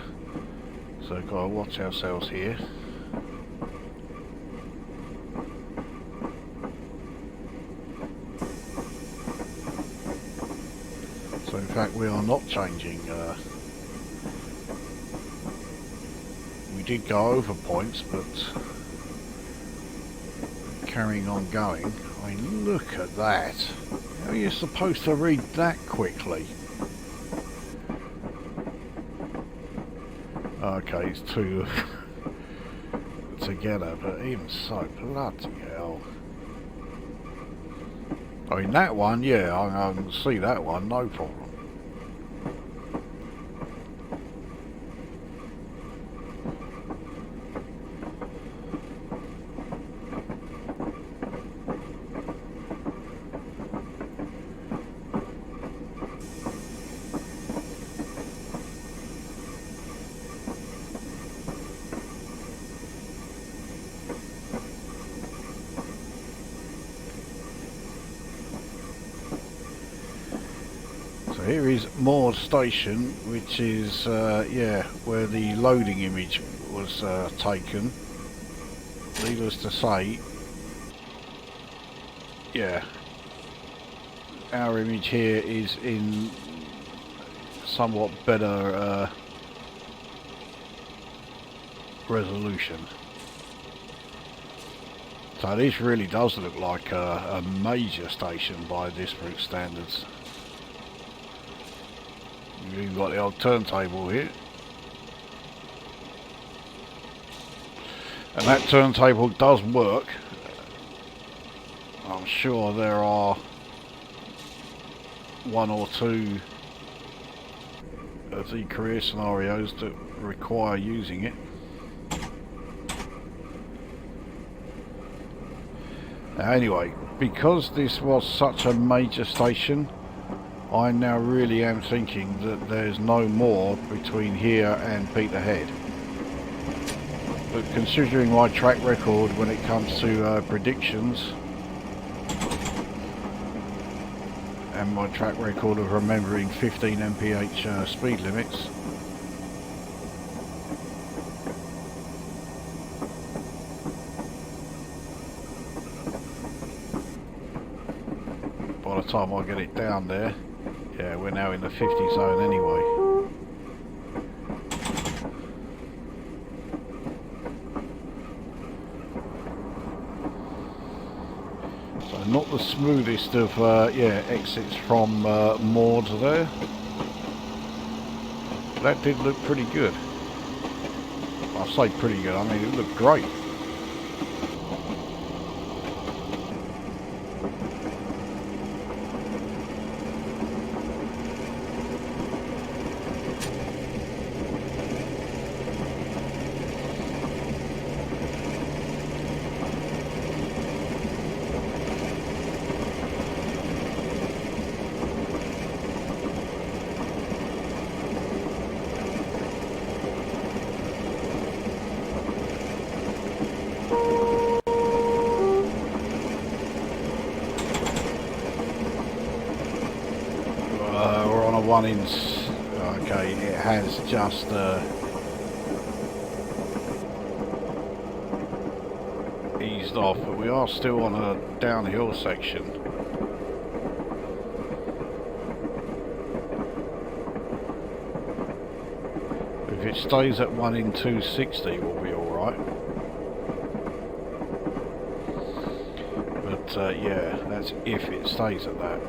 so we've got to watch ourselves here. So in fact we are not changing, we did go over points, but carrying on going. I mean, look at that. How are you supposed to read that quickly? Okay, it's two together, but even so, bloody hell. I mean, that one, yeah, I can see that one, no problem. Here is Maud Station, which is, yeah, where the loading image was taken. Needless to say, yeah, our image here is in somewhat better resolution. So this really does look like a major station by district standards. You've got the old turntable here. And that turntable does work. I'm sure there are one or two of the career scenarios that require using it. Now anyway, because this was such a major station, I now really am thinking that there's no more between here and Peterhead. But considering my track record when it comes to predictions, and my track record of remembering 15 mph speed limits, by the time I get it down there, yeah, we're now in the 50 zone anyway. So not the smoothest of yeah, exits from Maud there. That did look pretty good. I say pretty good, I mean it looked great. We're on a 1 inch. Okay, it has just eased off, but we are still on a downhill section. If it stays at 1 in 260, we'll be alright. But yeah, that's if it stays at that.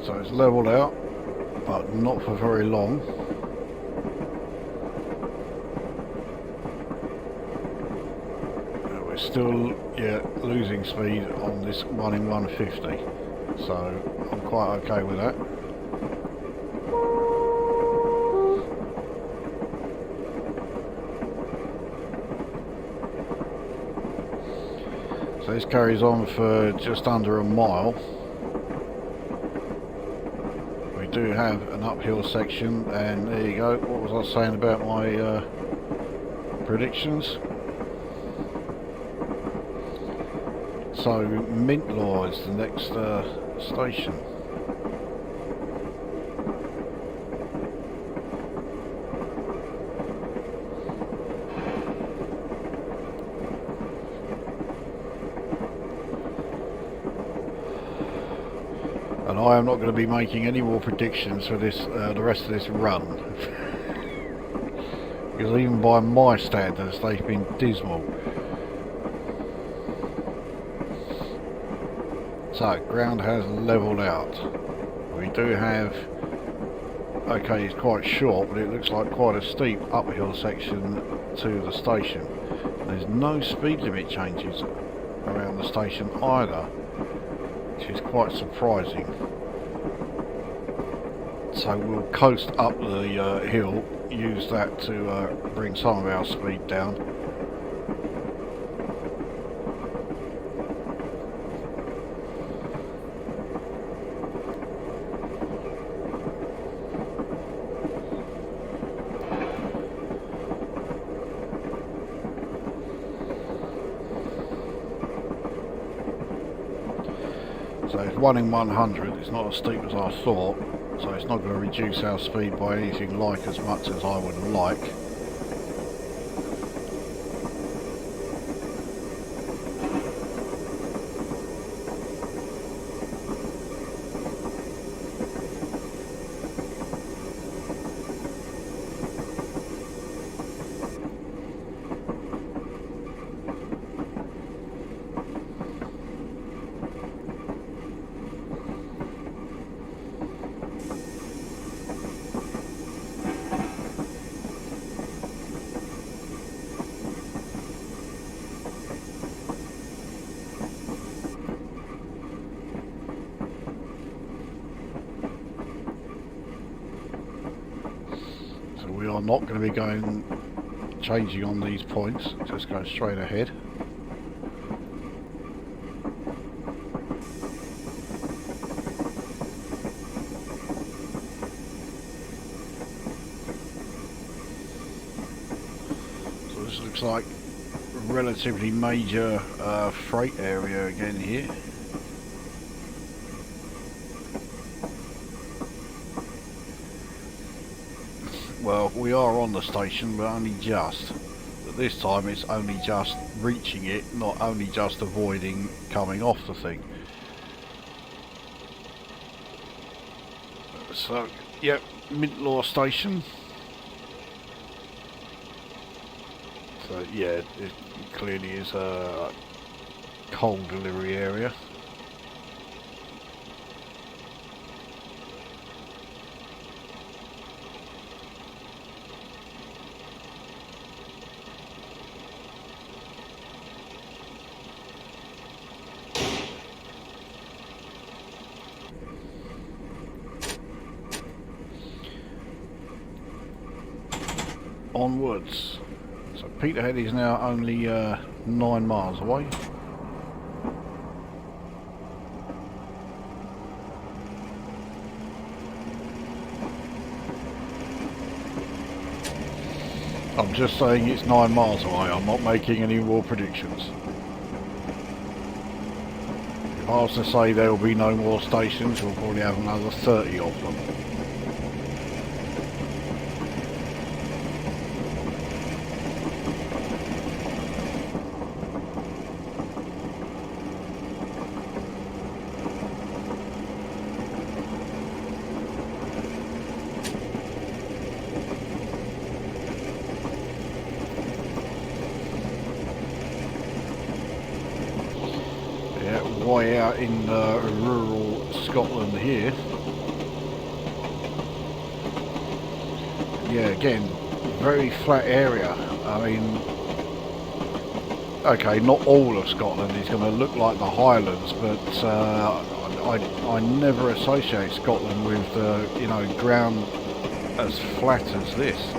So it's levelled out, but not for very long. We're still, yeah, losing speed on this 1 in 150, so I'm quite okay with that. So this carries on for just under a mile. We do have an uphill section, and there you go. What was I saying about my predictions? So Mintlaw is the next station. And I am not going to be making any more predictions for this, the rest of this run. Because even by my standards, they've been dismal. So, ground has levelled out. We do have okay, it's quite short, but it looks like quite a steep uphill section to the station. There's no speed limit changes around the station either, which is quite surprising. So we'll coast up the hill, use that to bring some of our speed down. So it's 1 in 100, it's not as steep as I thought, so it's not going to reduce our speed by anything like as much as I would like. We are not going to be changing on these points, just go straight ahead. So this looks like a relatively major freight area again here. Well, we are on the station, but only just. But this time it's only just reaching it, not only just avoiding coming off the thing. So, yep, Mintlaw station. So yeah, it clearly is a coal delivery area. Onwards. So Peterhead is now only 9 miles away. I'm just saying it's 9 miles away, I'm not making any more predictions. If I was to say there will be no more stations, we'll probably have another 30 of them. Way out in rural Scotland here. Yeah, again, very flat area. I mean, okay, not all of Scotland is going to look like the Highlands, but I never associate Scotland with you know, ground as flat as this.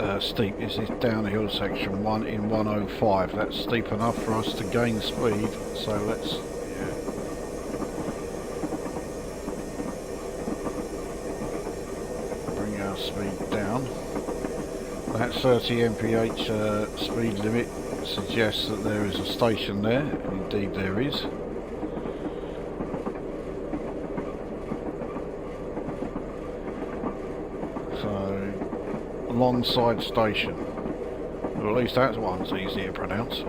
How steep is this downhill section? 1 in 105. That's steep enough for us to gain speed, so let's bring our speed down. That 30 mph speed limit suggests that there is a station there, and indeed there is. So, alongside station. Well, at least that one's easy to pronounce.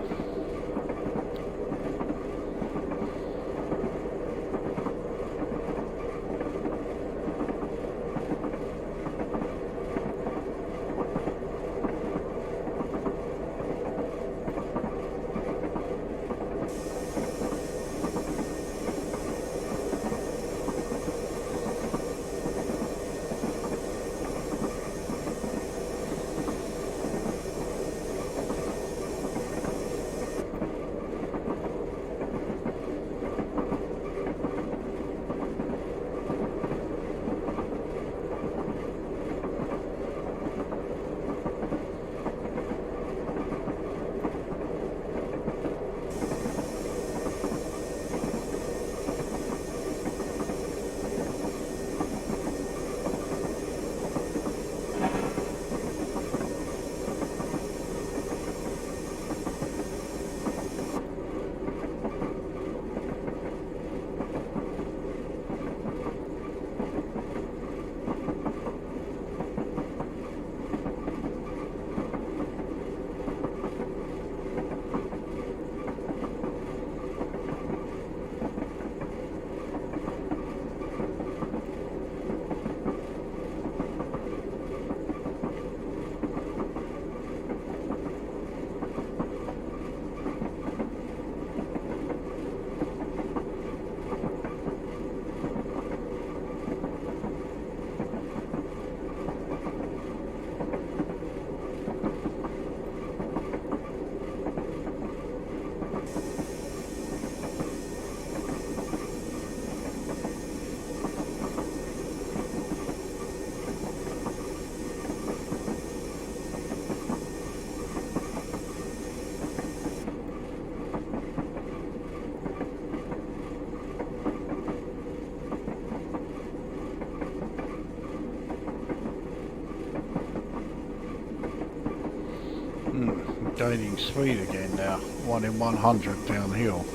Gaining speed again now, 1 in 100 downhill.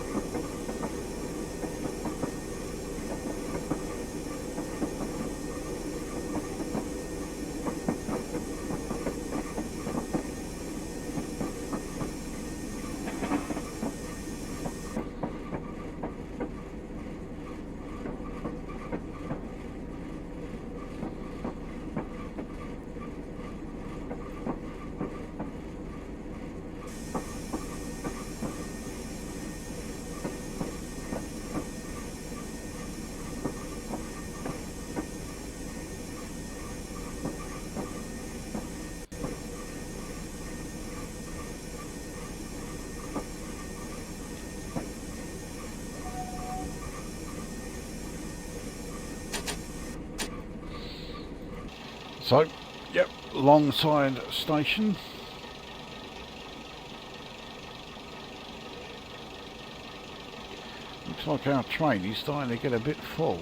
So, yep, Longside station. Looks like our train is starting to get a bit full.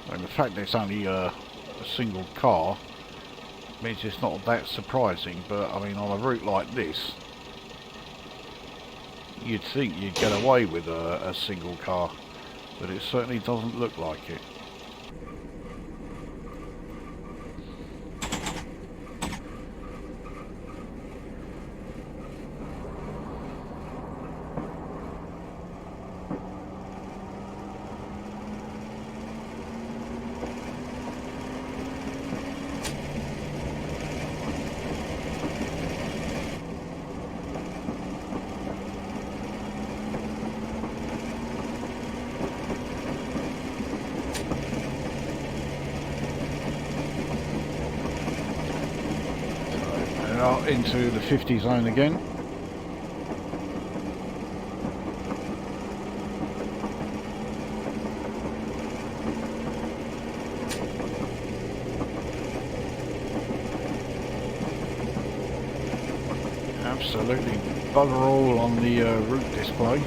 And the fact that it's only a single car means it's not that surprising, but I mean on a route like this you'd think you'd get away with a single car, but it certainly doesn't look like it. Into the 50 zone again. Absolutely bugger all on the route display.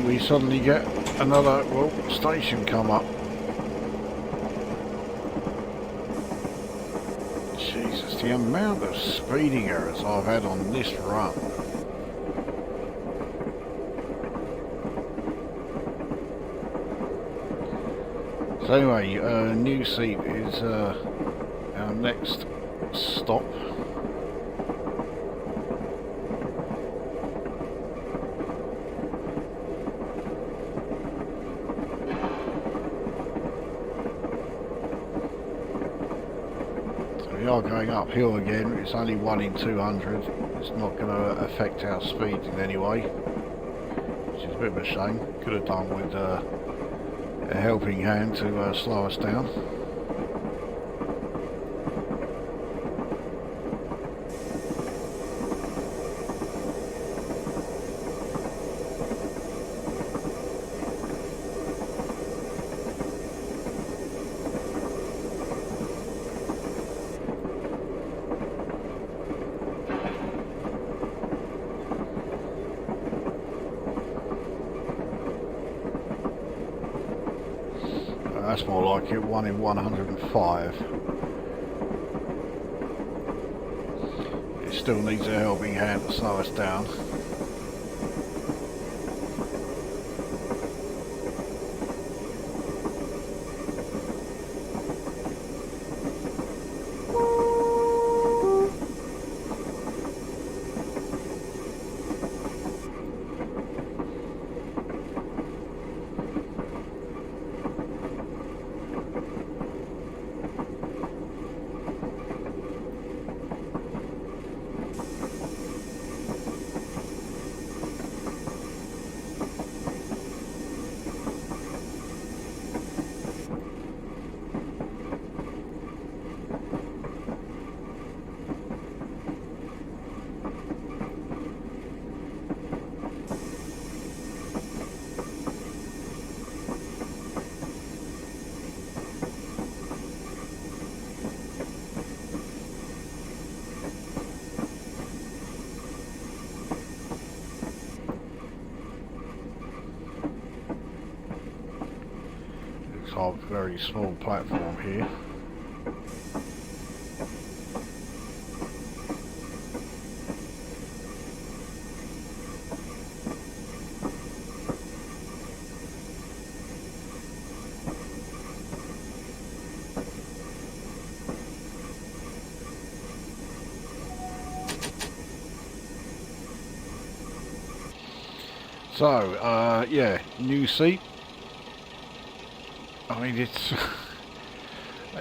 we suddenly get another, well, station come up. Jesus, the amount of speeding errors I've had on this run. So anyway, New Seat is our next stop. We are going uphill again. It's only 1 in 200. It's not going to affect our speed in any way, which is a bit of a shame. Could have done with a helping hand to slow us down. That's more like it, 1 in 105. It still needs a helping hand to slow us down. A very small platform here. So, yeah, New Seat. I mean,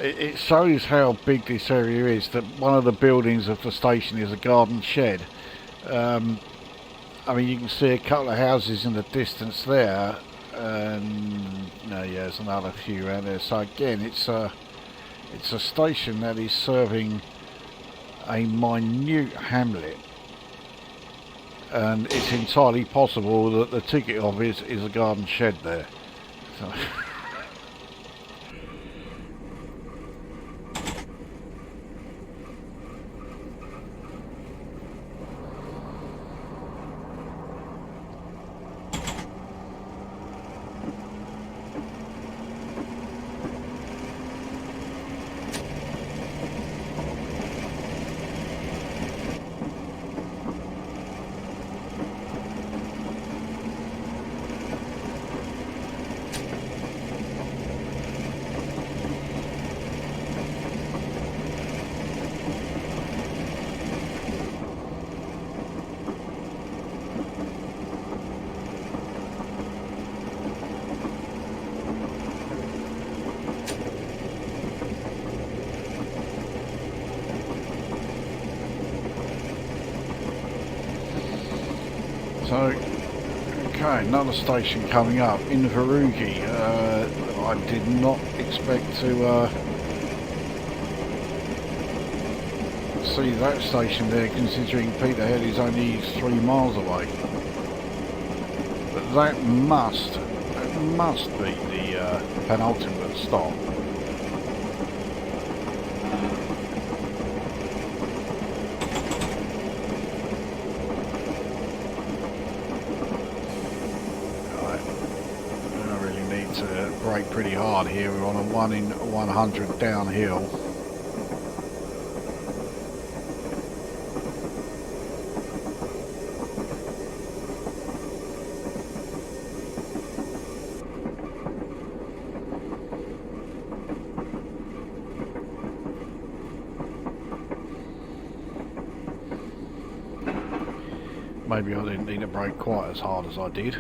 it shows how big this area is, that one of the buildings of the station is a garden shed. I mean, you can see a couple of houses in the distance there, and no, yeah, there's another few around there. So again, it's a station that is serving a minute hamlet, and it's entirely possible that the ticket office is a garden shed there. So okay, another station coming up in Verugi. I did not expect to see that station there, considering Peterhead is only 3 miles away. But that must be the penultimate stop. brake pretty hard here. We're on a 1 in 100 downhill. Maybe I didn't need to brake quite as hard as I did.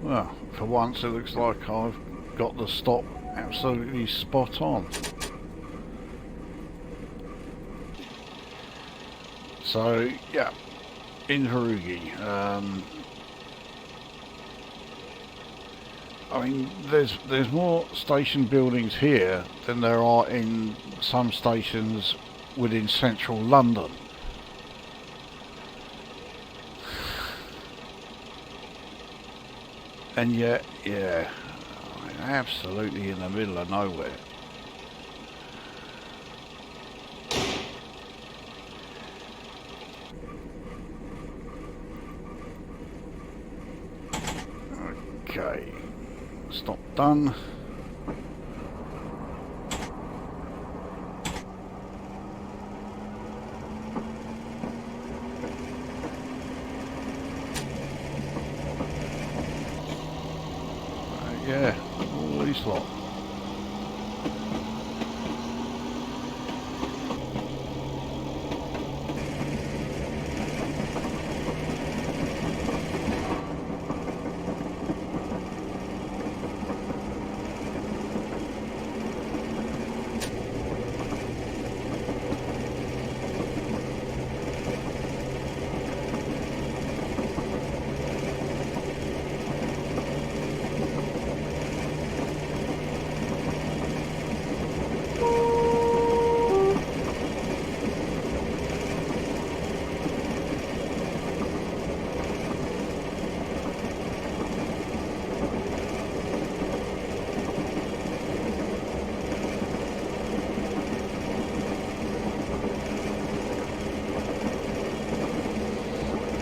Well, for once it looks like I've got the stop absolutely spot on. So, yeah, in Harugi. I mean, there's more station buildings here than there are in some stations within central London. And yet, yeah, I mean, absolutely in the middle of nowhere. Okay, stop done. Yeah, all these lot.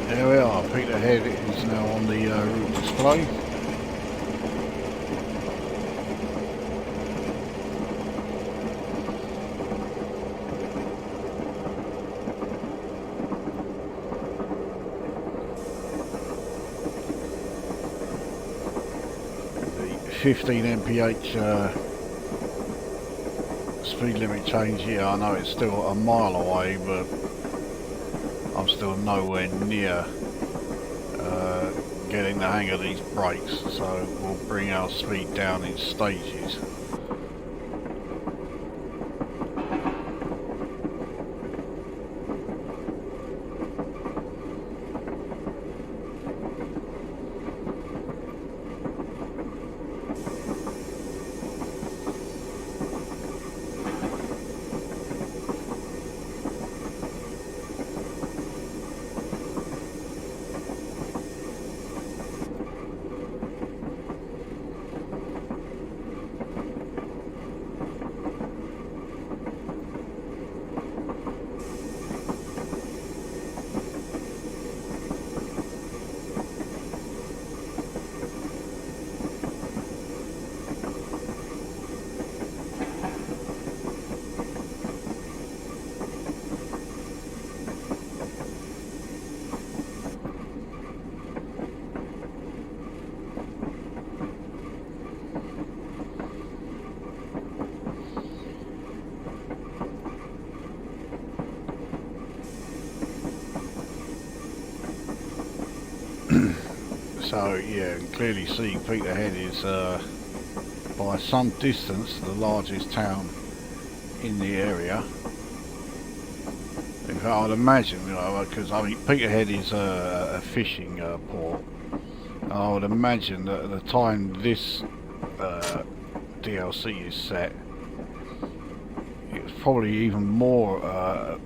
There we are, Peterhead is now on the route display. The 15 mph speed limit change here, I know it's still a mile away, but I'm still nowhere near getting the hang of these brakes, so we'll bring our speed down in stages. So yeah, you can clearly see Peterhead is by some distance the largest town in the area. In fact, I'd imagine, you know, because I mean Peterhead is a fishing port, and I would imagine that at the time this DLC is set, it's probably even more,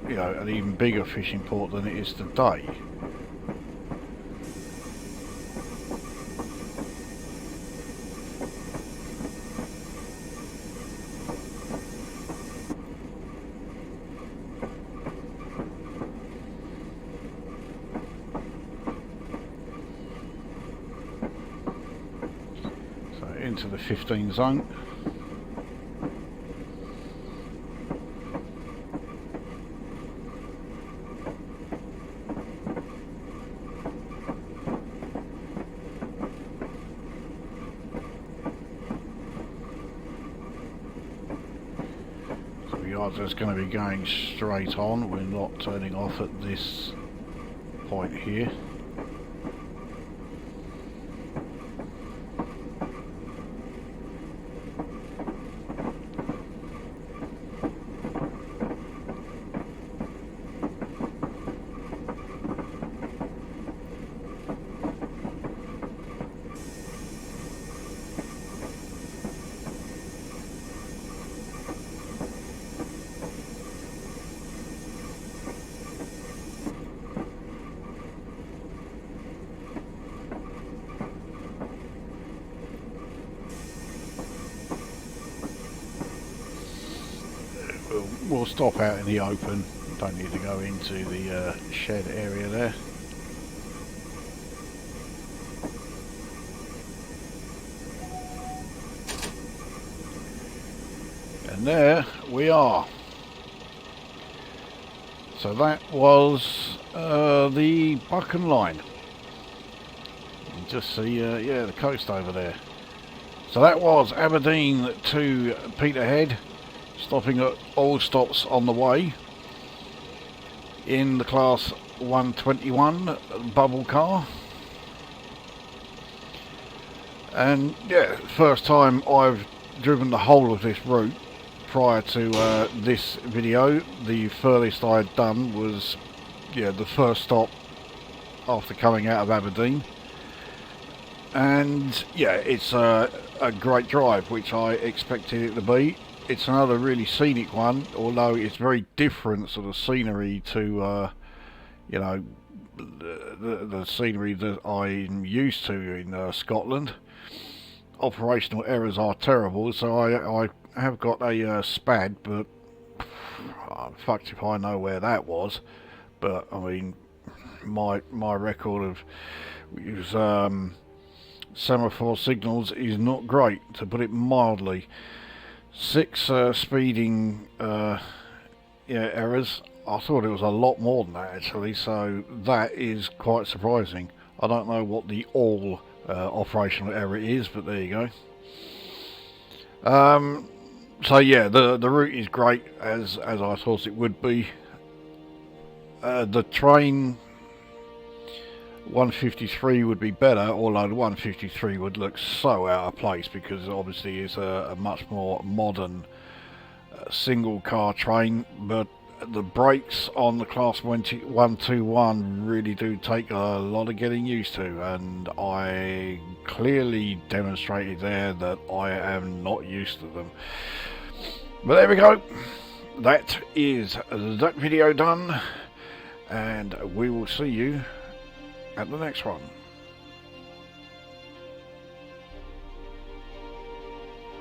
you know, an even bigger fishing port than it is today. So into the 15 zone. We are just going to be going straight on. We're not turning off at this point here. We'll stop out in the open. Don't need to go into the shed area there. And there we are. So that was the Buchan Line. You can just see, yeah, the coast over there. So that was Aberdeen to Peterhead, stopping at all stops on the way in the class 121 bubble car. And yeah, first time I've driven the whole of this route. Prior to this video, the furthest I had done was, yeah, the first stop after coming out of Aberdeen. And yeah, it's a great drive, which I expected it to be. It's another really scenic one, although it's very different sort of scenery to, you know, the scenery that I'm used to in Scotland. Operational errors are terrible, so I have got a SPAD, but fucked if I know where that was. But I mean, my record of use semaphore signals is not great, to put it mildly. 6 speeding errors. I thought it was a lot more than that actually, so that is quite surprising. I don't know what the all operational error is, but there you go. So yeah, the route is great, as I thought it would be. The train 153 would be better, although the 153 would look so out of place because obviously it's a much more modern single car train. But the brakes on the class 121 really do take a lot of getting used to, and I clearly demonstrated there that I am not used to them. But there we go, that is that video done, and we will see you at the next one.